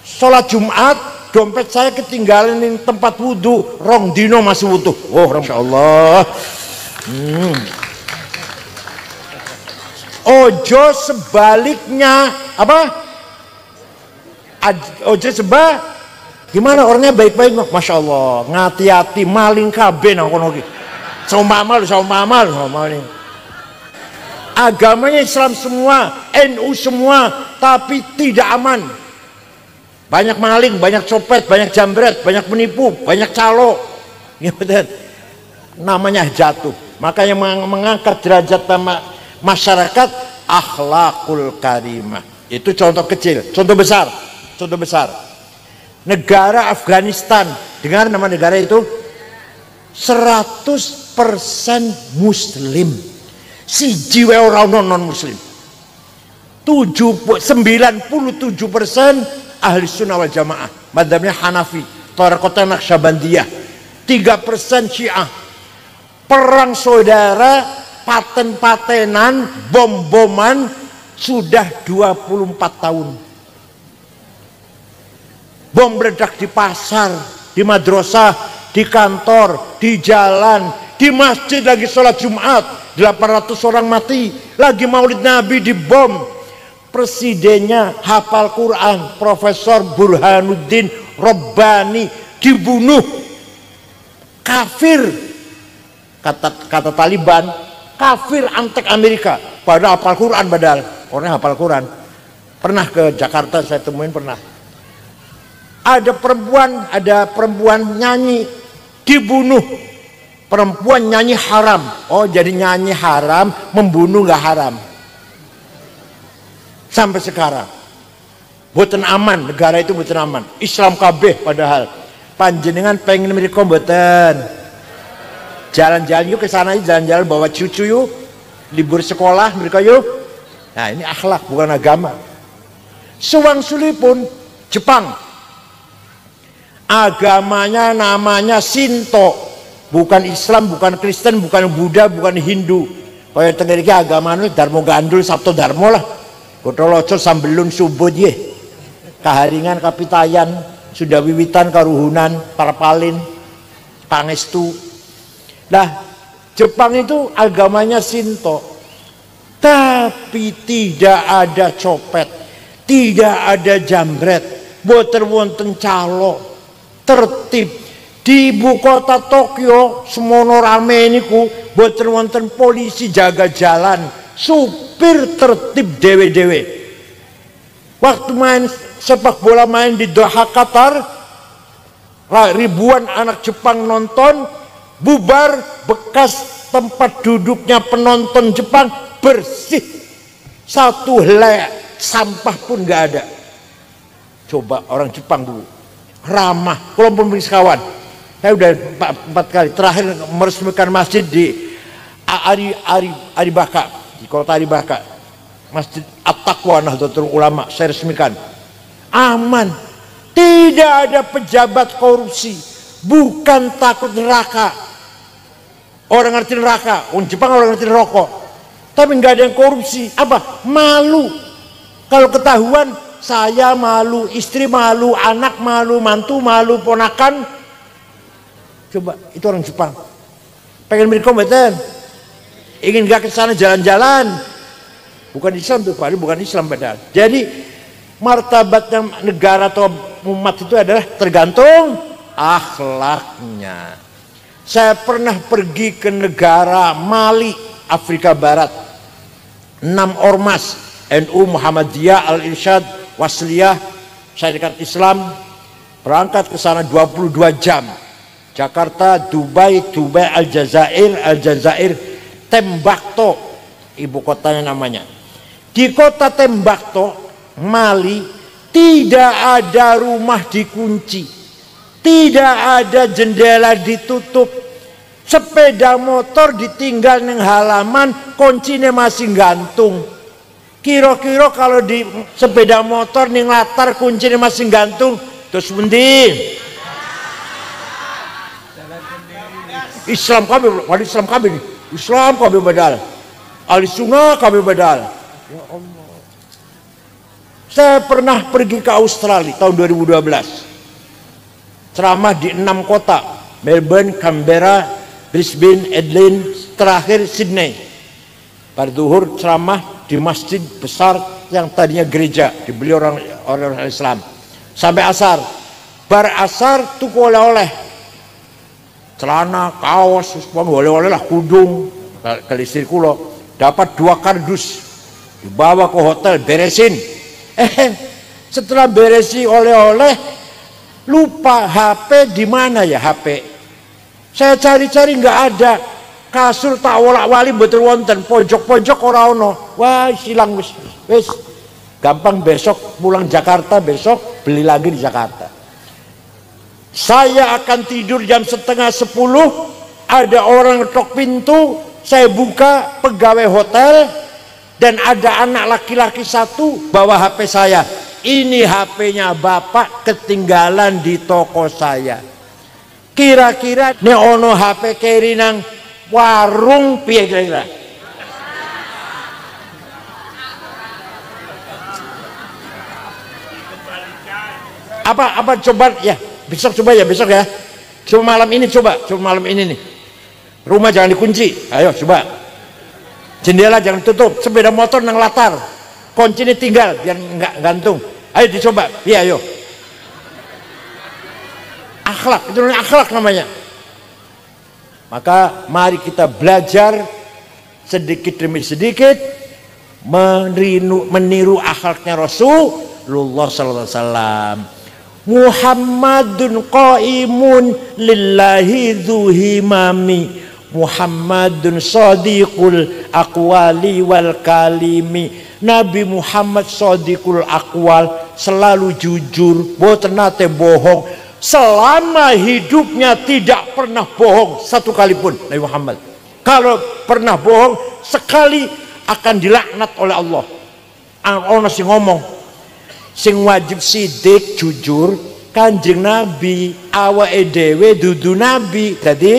sholat Jumat, dompet saya ketinggalan di tempat wudhu, rong dino masih wutuh. Oh Masya Allah. Ojo sebaliknya apa? Ojo gimana orangnya baik-baik, Masya Allah, ngati-hati maling kabeh nang kono iki. Sama amal ini. Agamanya Islam semua, NU semua, tapi tidak aman. Banyak maling, banyak copet, banyak jambret, banyak penipu, banyak calo. Ya betul. Namanya jatuh. Makanya mengangkat derajat masyarakat akhlakul karimah. Itu contoh kecil, contoh besar. Negara Afghanistan, dengar nama negara itu 100% Muslim. Siji wae ora ono non Muslim. 97% ahli sunnah wal jamaah, madzhabnya Hanafi, Thariqah Naqsyabandiyah. 3% Syiah. Perang saudara, paten-patenan, bom-boman sudah 24 tahun. Bom meledak di pasar, di madrasah, di kantor, di jalan, di masjid lagi sholat Jumat, 800 orang mati, lagi maulid Nabi dibom. Presidennya hafal Quran, Profesor Burhanuddin Rabbani dibunuh. Kafir, kata Taliban, kafir antek Amerika, padahal hafal Quran, padahal orangnya hafal Quran. Pernah ke Jakarta saya temuin, pernah. Ada perempuan nyanyi dibunuh. Perempuan nyanyi haram. Oh, jadi nyanyi haram, membunuh nggak haram. Sampai sekarang boten aman, negara itu boten aman. Islam kabeh padahal. Panjenengan pengen mereka boten. Jalan-jalan yuk ke sana, jalan-jalan bawa cucu yuk. Libur sekolah mereka yuk. Nah, ini akhlak bukan agama. Suwang-suli pun Jepang. Agamanya namanya Shinto. Bukan Islam, bukan Kristen, bukan Buddha, bukan Hindu. Kaya tengah iki agamane Darmo Gandul, Sabto Darmo lah. Kotoloco sambelun subuh ye. Kaharingan kapitayan, sudah wiwitan karuhunan, parpalin, pangestu. Nah, Jepang itu agamanya Shinto. Tapi tidak ada copet, tidak ada jambret, boten wonten calo, tertib. Di ibu kota Tokyo semono rame niku boten wonten polisi jaga jalan, supir tertib dewe-dewe. Waktu main sepak bola main di Doha Qatar, ribuan anak Jepang nonton, bubar, bekas tempat duduknya penonton Jepang bersih, satu helai sampah pun nggak ada. Coba orang Jepang dulu ramah, walaupun kawan. Saya udah 4 kali terakhir meresmikan masjid di Aribaka, di kota Aribaka, Masjid At-Taqwa Nahdlatul Ulama saya resmikan. Aman, tidak ada pejabat korupsi, bukan takut neraka. Orang ngerti neraka, orang Jepang orang ngerti rokok, tapi nggak ada yang korupsi. Apa? Malu. Kalau ketahuan, saya malu, istri malu, anak malu, mantu malu, ponakan. Coba, itu orang Jepang. Pengen beri kompeten, ingin gak ke sana jalan-jalan. Bukan Islam tuh, padahal bukan Islam padahal. Jadi martabatnya negara atau umat itu adalah tergantung akhlaknya. Saya pernah pergi ke negara Mali, Afrika Barat. 6 ormas, NU, Muhammadiyah, Al-Irsyad, Wasliyah, Syarikat Islam, berangkat ke sana 22 jam. Jakarta, Dubai, Aljazair, Tembakto, ibu kotanya namanya. Di kota Tembakto, Mali, tidak ada rumah dikunci, tidak ada jendela ditutup, sepeda motor ditinggal neng halaman, kuncinya masih gantung. Kira-kira kalau di sepeda motor ning latar kuncinya masih gantung, terus mending Islam kami, wali Islam kami nih, Islam kami badal, ahli sunnah kami badal. Ya Allah. Saya pernah pergi ke Australia tahun 2012, ceramah di 6 kota, Melbourne, Canberra, Brisbane, Adelaide, terakhir Sydney. Pada zuhur ceramah di masjid besar yang tadinya gereja, dibeli orang Islam. Sampai asar, bar asar tuku oleh-oleh, celana, kaos, oleh-oleh lah, kudung, ke istri kulo. Dapat 2 kardus, dibawa ke hotel, beresin. Setelah beresi oleh-oleh, lupa HP di mana ya HP. Saya cari-cari nggak ada. Kasur tak wolak-wali betul wonten, pojok-pojok ora ono. Wah, silang wis. Gampang besok pulang Jakarta, besok beli lagi di Jakarta. Saya akan tidur jam setengah 10, ada orang ketok pintu, saya buka, pegawai hotel, dan ada anak laki-laki 1 bawa HP saya. Ini HP-nya bapak ketinggalan di toko saya. Kira-kira ne ono HP keri nang warung piye kira-kira? Apa coba ya, besok coba ya, besok ya. Coba malam ini coba malam ini nih. Rumah jangan dikunci. Ayo coba. Jendela jangan tutup, sepeda motor nang latar. Kunci ini tinggal biar enggak gantung. Ayo dicoba. Iya ayo. Akhlak, itu akhlak namanya. Maka mari kita belajar sedikit demi sedikit meniru akhlaknya Rasulullah sallallahu alaihi wasallam. Muhammadun qaimun lillahi dzuhimami, Muhammadun shadiqul aqwali wal kalimi. Nabi Muhammad shadiqul aqwal, selalu jujur, boten nate bohong. Selama hidupnya tidak pernah bohong satu kali pun Nabi Muhammad. Kalau pernah bohong sekali akan dilaknat oleh Allah. Ono sing ngomong, sing wajib sidik jujur Kanjeng Nabi, awake dhewe dudu nabi. Jadi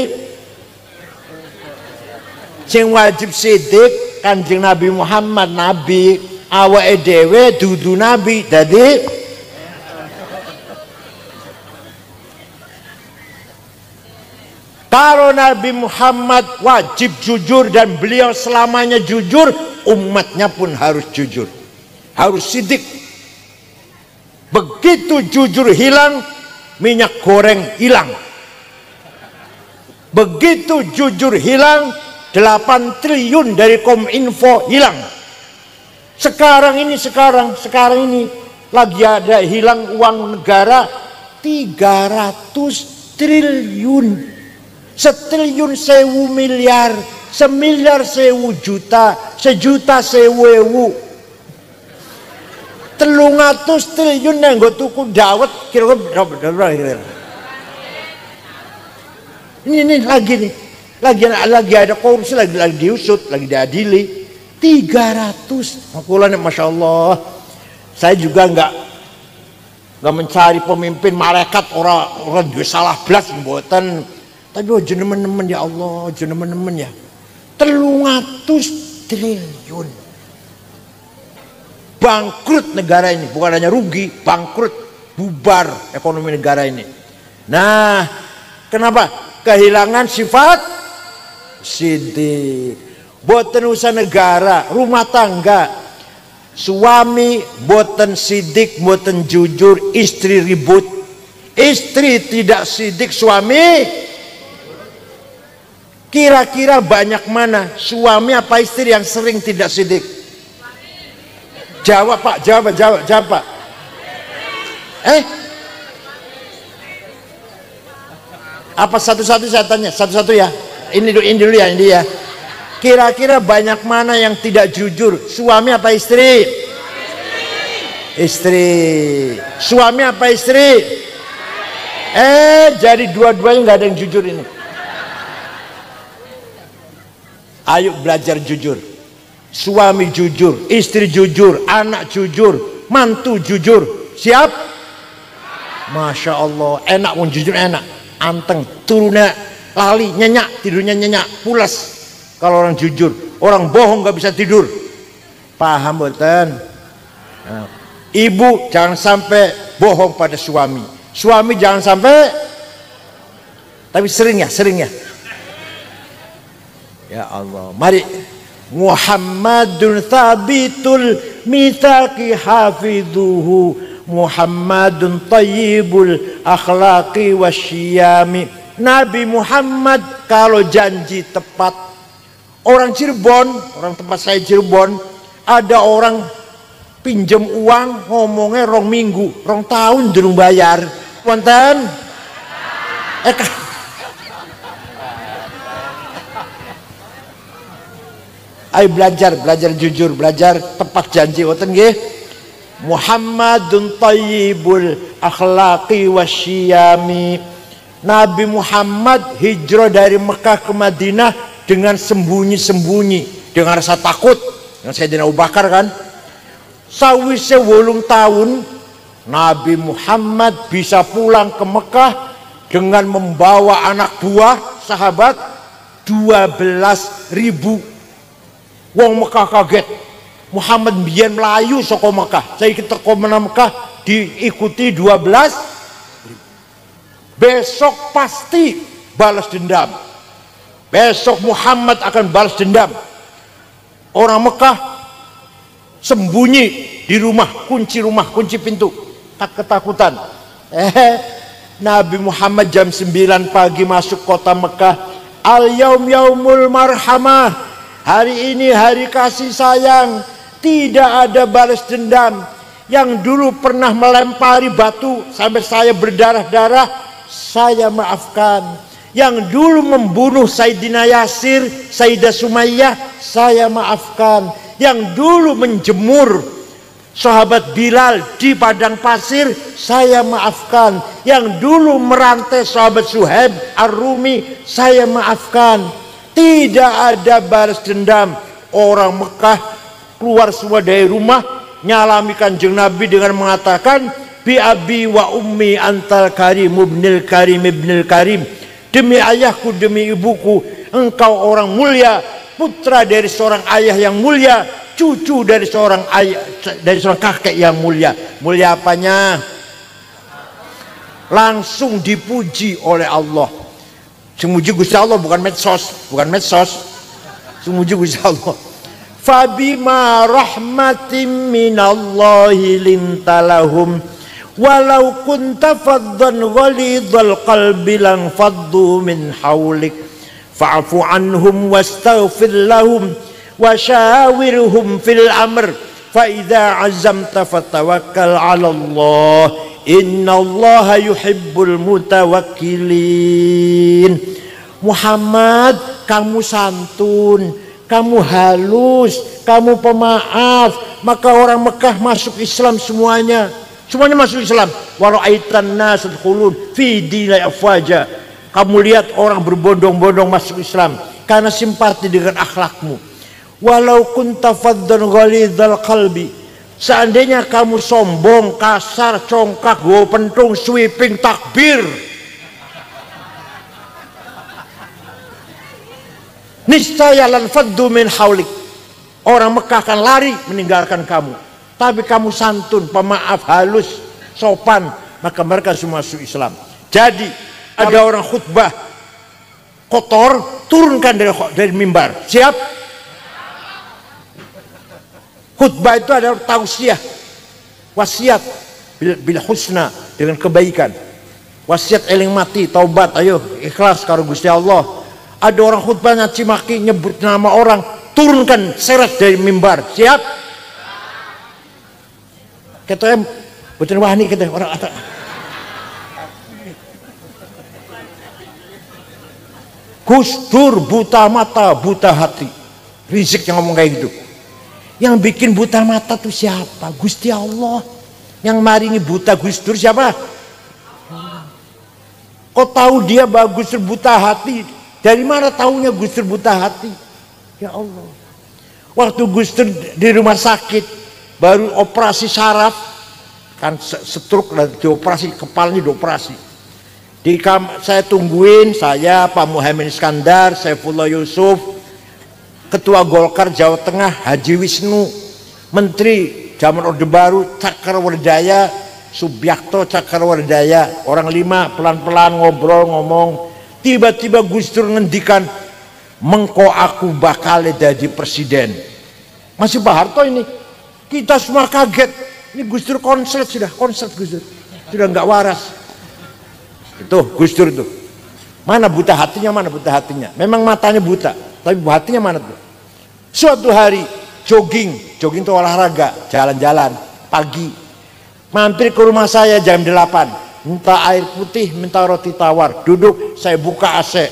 sing wajib sidik Kanjeng Nabi Muhammad nabi, awake dhewe dudu nabi. Jadi kalau Nabi Muhammad wajib jujur dan beliau selamanya jujur, umatnya pun harus jujur, harus sidik. Begitu jujur hilang, minyak goreng hilang. Begitu jujur hilang, 8 triliun dari Kominfo hilang. Sekarang ini lagi ada hilang uang negara 300 triliun. Setriliun 1000 miliar, semiliar 1000 juta, sejuta 1000 ewu. 300 triliun yang gue tuku dawet kira-kira berapa? Ini lagi ada korupsi, lagi diusut, lagi diadili. 300, makulanya masya Allah. Saya juga nggak mencari pemimpin malaikat orang juga salah belas mboten. Tapi jenengan ya Allah, jenengan ya. 300 triliun. Bangkrut negara ini, bukan hanya rugi, bangkrut, bubar ekonomi negara ini. Nah, kenapa? Kehilangan sifat sidik. Boten usaha negara, rumah tangga. Suami boten sidik, boten jujur, istri ribut. Istri tidak sidik, suami. Kira-kira banyak mana suami apa istri yang sering tidak sidik? Jawab Pak, jawab Pak. Apa satu-satu saya tanya, satu-satu ya. Ini dulu ya. Kira-kira banyak mana yang tidak jujur? Suami apa istri? Istri. Suami apa istri? Jadi dua-duanya nggak ada yang jujur ini. Ayo belajar jujur. Suami jujur, istri jujur, anak jujur, mantu jujur. Siap? Masya Allah, enak pun jujur enak. Anteng, turunnya lali, nyenyak, tidurnya nyenyak, pulas. Kalau orang jujur, orang bohong gak bisa tidur. Paham betul? Nah, ibu jangan sampai bohong pada suami. Suami jangan sampai, tapi sering ya. Ya Allah, mari. Muhammadun thabitul mitsaqi hafidhuhu, Muhammadun tayyibul akhlaqi wasyiyami. Nabi Muhammad kalau janji tepat. Orang Cirebon, orang tempat saya Cirebon, ada orang pinjam uang ngomongnya 2 minggu, 2 tahun durung bayar. Wonten? Ayo belajar jujur, belajar tepat janji. Wonten nggih? Muhammadun tayyibul akhlaqi wasyiyami. Nabi Muhammad hijrah dari Mekah ke Madinah dengan sembunyi-sembunyi, dengan rasa takut. Yang Sayyidina Abu Bakar kan. Sawise 8 tahun Nabi Muhammad bisa pulang ke Mekah dengan membawa anak buah sahabat 12.000. Wong Mekah kaget. Muhammad biyen melayu saka Mekah. Saiki teko menang Mekah diikuti 12. Besok pasti balas dendam. Besok Muhammad akan balas dendam. Orang Mekah sembunyi di rumah, kunci pintu, tak ketakutan. Nabi Muhammad jam 9 pagi masuk kota Mekah. Al-yaum yaumul marhamah. Hari ini hari kasih sayang, tidak ada balas dendam. Yang dulu pernah melempari batu sampai saya berdarah-darah, saya maafkan. Yang dulu membunuh Sayyidina Yasir, Sayyidah Sumayyah, saya maafkan. Yang dulu menjemur sahabat Bilal di padang pasir, saya maafkan. Yang dulu merantai sahabat Suhaib Ar-Rumi, saya maafkan. Tidak ada balas dendam. Orang Mekah keluar semua dari rumah, nyalami Kanjeng Nabi dengan mengatakan, bi abi wa ummi antal karim ibnil karim. Demi ayahku, demi ibuku, engkau orang mulia, putra dari seorang ayah yang mulia, cucu dari seorang ayah, dari seorang kakek yang mulia. Mulia apanya? Langsung dipuji oleh Allah. Semuji Gusti Allah, bukan medsos. Semuji Gusti Allah. Fabima rahmatin minallahi lintalahum walau kunta faddan ghalidhal qalbi lan faddu min hawlik fa'fu anhum wastaghfir lahum washawirhum fil amr fa idza azamta fatawakkal 'ala Allah. Innallaha yuhibbul mutawakkilin. Muhammad, kamu santun, kamu halus, kamu pemaaf, maka orang Mekah masuk Islam semuanya. Semuanya masuk Islam. Wa ra'aitan nas yadkhulun fi dinil afwaja. Kamu lihat orang berbondong-bondong masuk Islam karena simpati dengan akhlakmu. Walau kunta faddan ghalidhal qalbi. Seandainya kamu sombong, kasar, congkak, go pentung, sweeping, takbir, niscaya lan faddu min haulik. Orang Mekah akan lari meninggalkan kamu. Tapi kamu santun, pemaaf, halus, sopan, maka mereka semua masuk Islam. Jadi ada orang khutbah kotor, turunkan dari mimbar. Siap? Khutbah itu adalah tausiah, wasiat bil husna, dengan kebaikan. Wasiat eling mati, taubat, ayo ikhlas karo Gusti Allah. Ada orang khutbah nyaci maki, nyebut nama orang, turunkan, seret dari mimbar. Siap? Kita betul wani kita orang atas. Gus Dur buta mata, buta hati. Rizik yang ngomong kayak gitu. Yang bikin buta mata itu siapa? Gusti Allah. Yang maringi buta Gus Dur siapa? Kok tahu dia bagus buta hati? Dari mana tahunya Gus Dur buta hati? Ya Allah. Waktu Gus Dur di rumah sakit baru operasi saraf, kan stroke dan dioperasi, kepalanya dioperasi. Saya tungguin, saya Pak Muhaimin Iskandar, Saifullah Yusuf, Ketua Golkar Jawa Tengah Haji Wisnu, Menteri Zaman Orde Baru Cakrawardaya Subiakto Cakrawardaya, orang 5 pelan-pelan ngobrol ngomong. Tiba-tiba Gus Dur ngendikan, mengko aku bakal jadi presiden. Masih Pak Harto ini, kita semua kaget. Ini Gus Dur konslet sudah, konslet Gus Dur sudah nggak waras. Itu Gus Dur tuh, mana buta hatinya, mana buta hatinya. Memang matanya buta, tapi hatinya mana tuh. Suatu hari jogging itu olahraga, jalan-jalan pagi, mampir ke rumah saya jam 8, minta air putih, minta roti tawar, duduk, saya buka AC,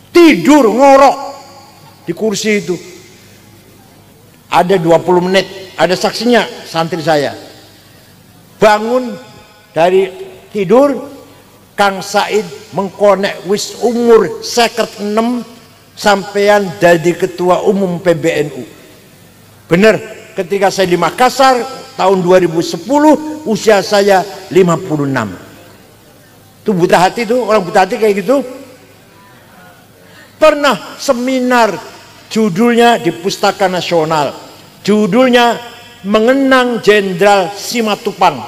tidur ngorok di kursi itu. Ada 20 menit, ada saksinya, santri saya bangun dari tidur, Kang Said mengkonek wis umur 56 sampean jadi ketua umum PBNU. Bener, ketika saya di Makassar tahun 2010 usia saya 56. Itu buta hati tuh, orang buta hati kayak gitu. Pernah seminar judulnya di Pustaka Nasional, judulnya Mengenang Jenderal Simatupang,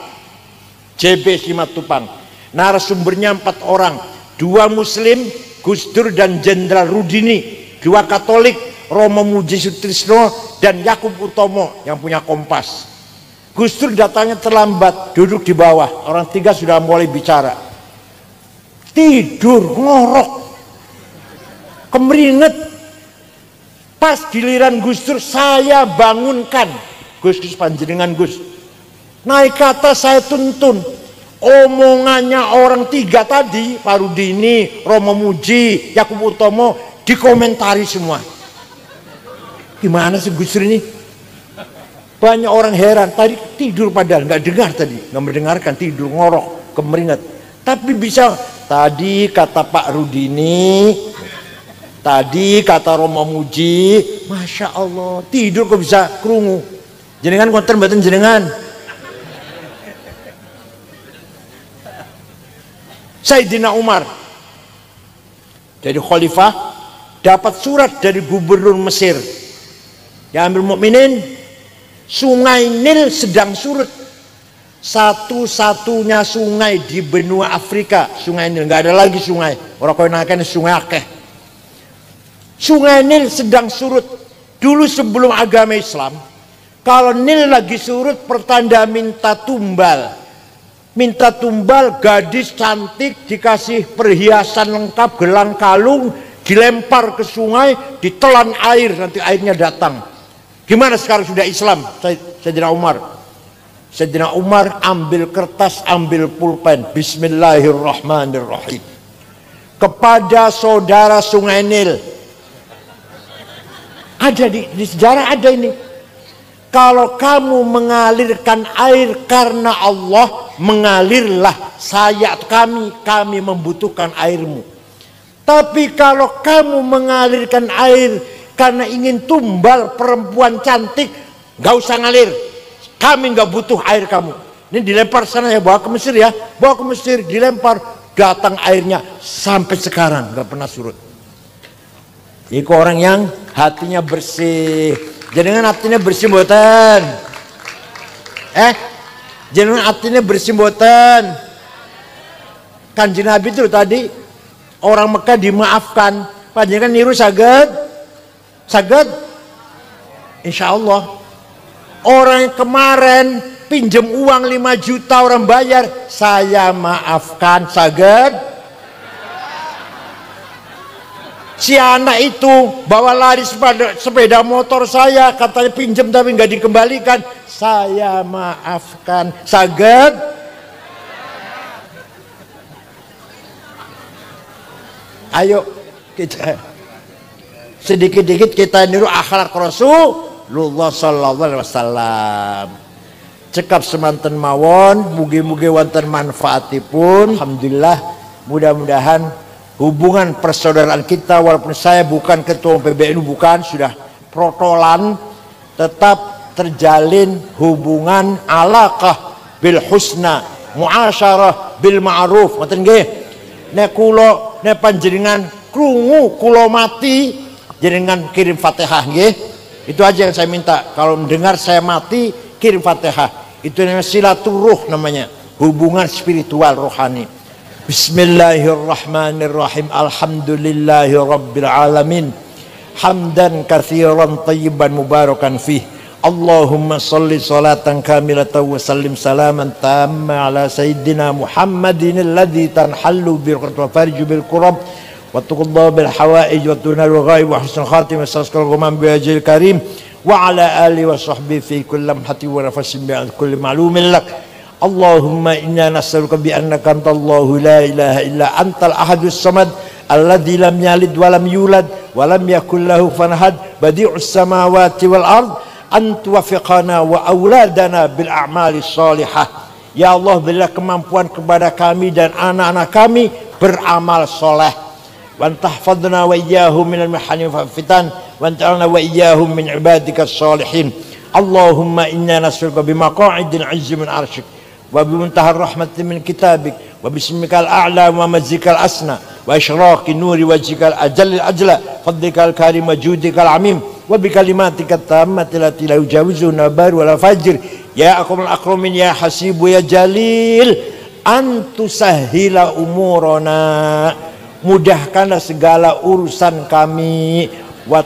JB Simatupang. Narasumbernya 4 orang, 2 Muslim, Gus Dur dan Jenderal Rudini, 2 Katolik, Romo Muji Sutrisno dan Yakub Utomo yang punya Kompas. Gus Dur datangnya terlambat, duduk di bawah, orang 3 sudah mulai bicara. Tidur ngorok, kemeringet. Pas giliran Gus Dur saya bangunkan, Gus panjenengan Gus, naik ke atas saya tuntun. Omongannya orang 3 tadi, Pak Rudini, Romo Muji, Yakub Utomo, dikomentari semua. Gimana sih Gus Dur ini? Banyak orang heran, tadi tidur padahal nggak dengar, tadi nggak mendengarkan, tidur ngorok, kemeringat. Tapi bisa, tadi kata Pak Rudini, tadi kata Romo Muji, Masya Allah, tidur kok bisa kerungu. Jenengan konten batin jenengan. Sayyidina Umar jadi khalifah, dapat surat dari gubernur Mesir, ya Amirul Mukminin, sungai Nil sedang surut, satu-satunya sungai di benua Afrika, sungai Nil, nggak ada lagi sungai, orang kau nakan sungai akeh. Sungai Nil sedang surut. Dulu sebelum agama Islam, kalau Nil lagi surut, pertanda minta tumbal. Minta tumbal, gadis cantik dikasih perhiasan lengkap, gelang kalung, dilempar ke sungai, ditelan air, nanti airnya datang. Gimana sekarang sudah Islam? Sayyidina Umar. Sayyidina Umar ambil kertas, ambil pulpen, Bismillahirrahmanirrahim. Kepada saudara sungai Nil. Ada di sejarah ada ini. Kalau kamu mengalirkan air karena Allah, mengalirlah, saya kami membutuhkan airmu. Tapi kalau kamu mengalirkan air karena ingin tumbal perempuan cantik, gak usah ngalir, kami gak butuh air kamu. Ini dilempar sana ya, bawa ke Mesir ya, bawa ke Mesir, dilempar, datang airnya sampai sekarang gak pernah surut. Itu orang yang hatinya bersih. Jenengan hatinya bersih mboten? Jenengan hatinya bersih mboten? Kanjeng Nabi itu tadi orang Mekah dimaafkan, panjenengan niru saged? Saged? Insya Allah. Orang yang kemarin pinjam uang 5 juta orang bayar, saya maafkan, saged? Si anak itu bawa lari sepeda motor saya, katanya pinjam tapi nggak dikembalikan, saya maafkan, saged? Ayo kita sedikit-sedikit kita niru akhlak Rasulullah sallallahu alaihi wasallam. Cekap semanten mawon, mugi-mugi wonten manfaatipun. Alhamdulillah, mudah-mudahan hubungan persaudaraan kita, walaupun saya bukan ketua PBNU, bukan, sudah protolan, tetap terjalin hubungan alaqah bil husna, muasyarah bil ma'ruf. Ngoten nggih. Nek kula nek panjenengan krungu kula mati, jenengan kirim Fatihah nggih. Itu aja yang saya minta. Kalau mendengar saya mati, kirim Fatihah. Itu namanya silaturruh, namanya hubungan spiritual rohani. Bismillahirrahmanirrahim. Alhamdulillahi rabbil alamin. Hamdan katsiran thayyiban mubarakan fih. Allahumma salli salatan kamilatan wa sallim salaman tamma ala sayyidina Muhammadin alladhi tanhallu bil farju bil kurab wa tuqadda bil hawaij wa tunalu ghaib wa husnul khatimah saskal ghamam bi ajil karim wa ala alihi wa sahbihi fi kulli lamhati wa nafasin bi kulli ma'lumin lak. Allahumma inna nas'aluka bi annaka antallahu la ilaha illa antal ahadus samad alladzi lam yalid wa lam yulad wa lam yakul lahu kufuwan ahad badi'us samawati wal ard an tuwaffiqana wa auladana bil a'mali shalihah. Ya Allah, berilah kemampuan kepada kami dan anak-anak kami beramal soleh. Wa tahfadna wa iyyahum minal mahani wal fitan wa ta'alna wa iyyahum min ibadikas shalihin. Allahumma inna nas'aluka bimaqa'idil 'izzi min 'arsyik wa bimuntahar rahmati min kitabik wa bismikal a'la wa mazikal asna wa isyraqi nuri wajhikal ajalil ajla fadlikal karim wa judikal amim wa bikalimatika tammati lati la yujawizuna bar wala fajr ya akramul akramin ya hasibu ya jalil antusahhila umurana, mudahkanlah segala urusan kami, wa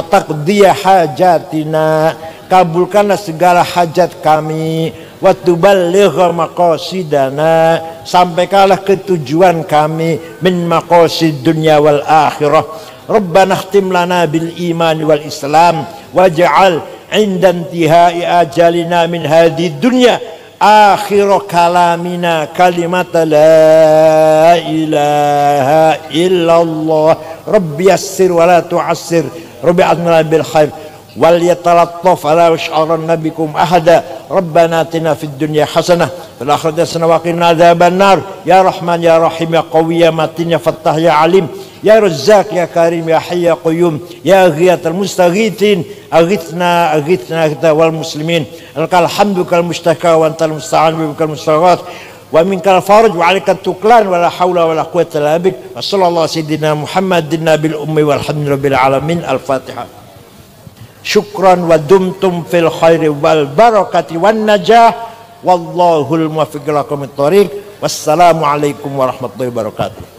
taqdiya hajatina, kabulkanlah segala hajat kami, wa tuballigha maqasidana, sampaikanlah ke tujuan kami, min maqasid dunya wal akhirah. Rabbana khtim lana bil iman wal islam waj'al 'inda intihai ajalina min hadhihi dunya akhir kalamina kalimat la ilaha illallah. Rabbi yassir wa la tu'assir, Rabbi adna bil khair wal yatalattaf ala wash'aran nabikum ahada. Rabbana atina fid dunya hasanah fil akhirati hasanah wa qina adzaban nar. Ya Rahman ya Rahim ya Qawi ya Matin ya Fattah ya Alim ya Razzaq ya Karim ya Hayy ya Qayyum ya Ghiyathal Mustaghithin aghithna kita wal muslimin. Lakal hamdu kal mustaka wa antal musta'an wa bikal mustaghath wa minkal faraj wa alaikal tuklan wa la hawla wa la quwwata illa bik. Wa sallallahu sayyidina Muhammadin nabil ummi walhamdulillahi alamin. Al-Fatihah. Syukran wa dumtum fil khairi wal barakati wan najah wallahul muwaffiq ila aqwamit thoriq. Wassalamu alaikum warahmatullahi wabarakatuh.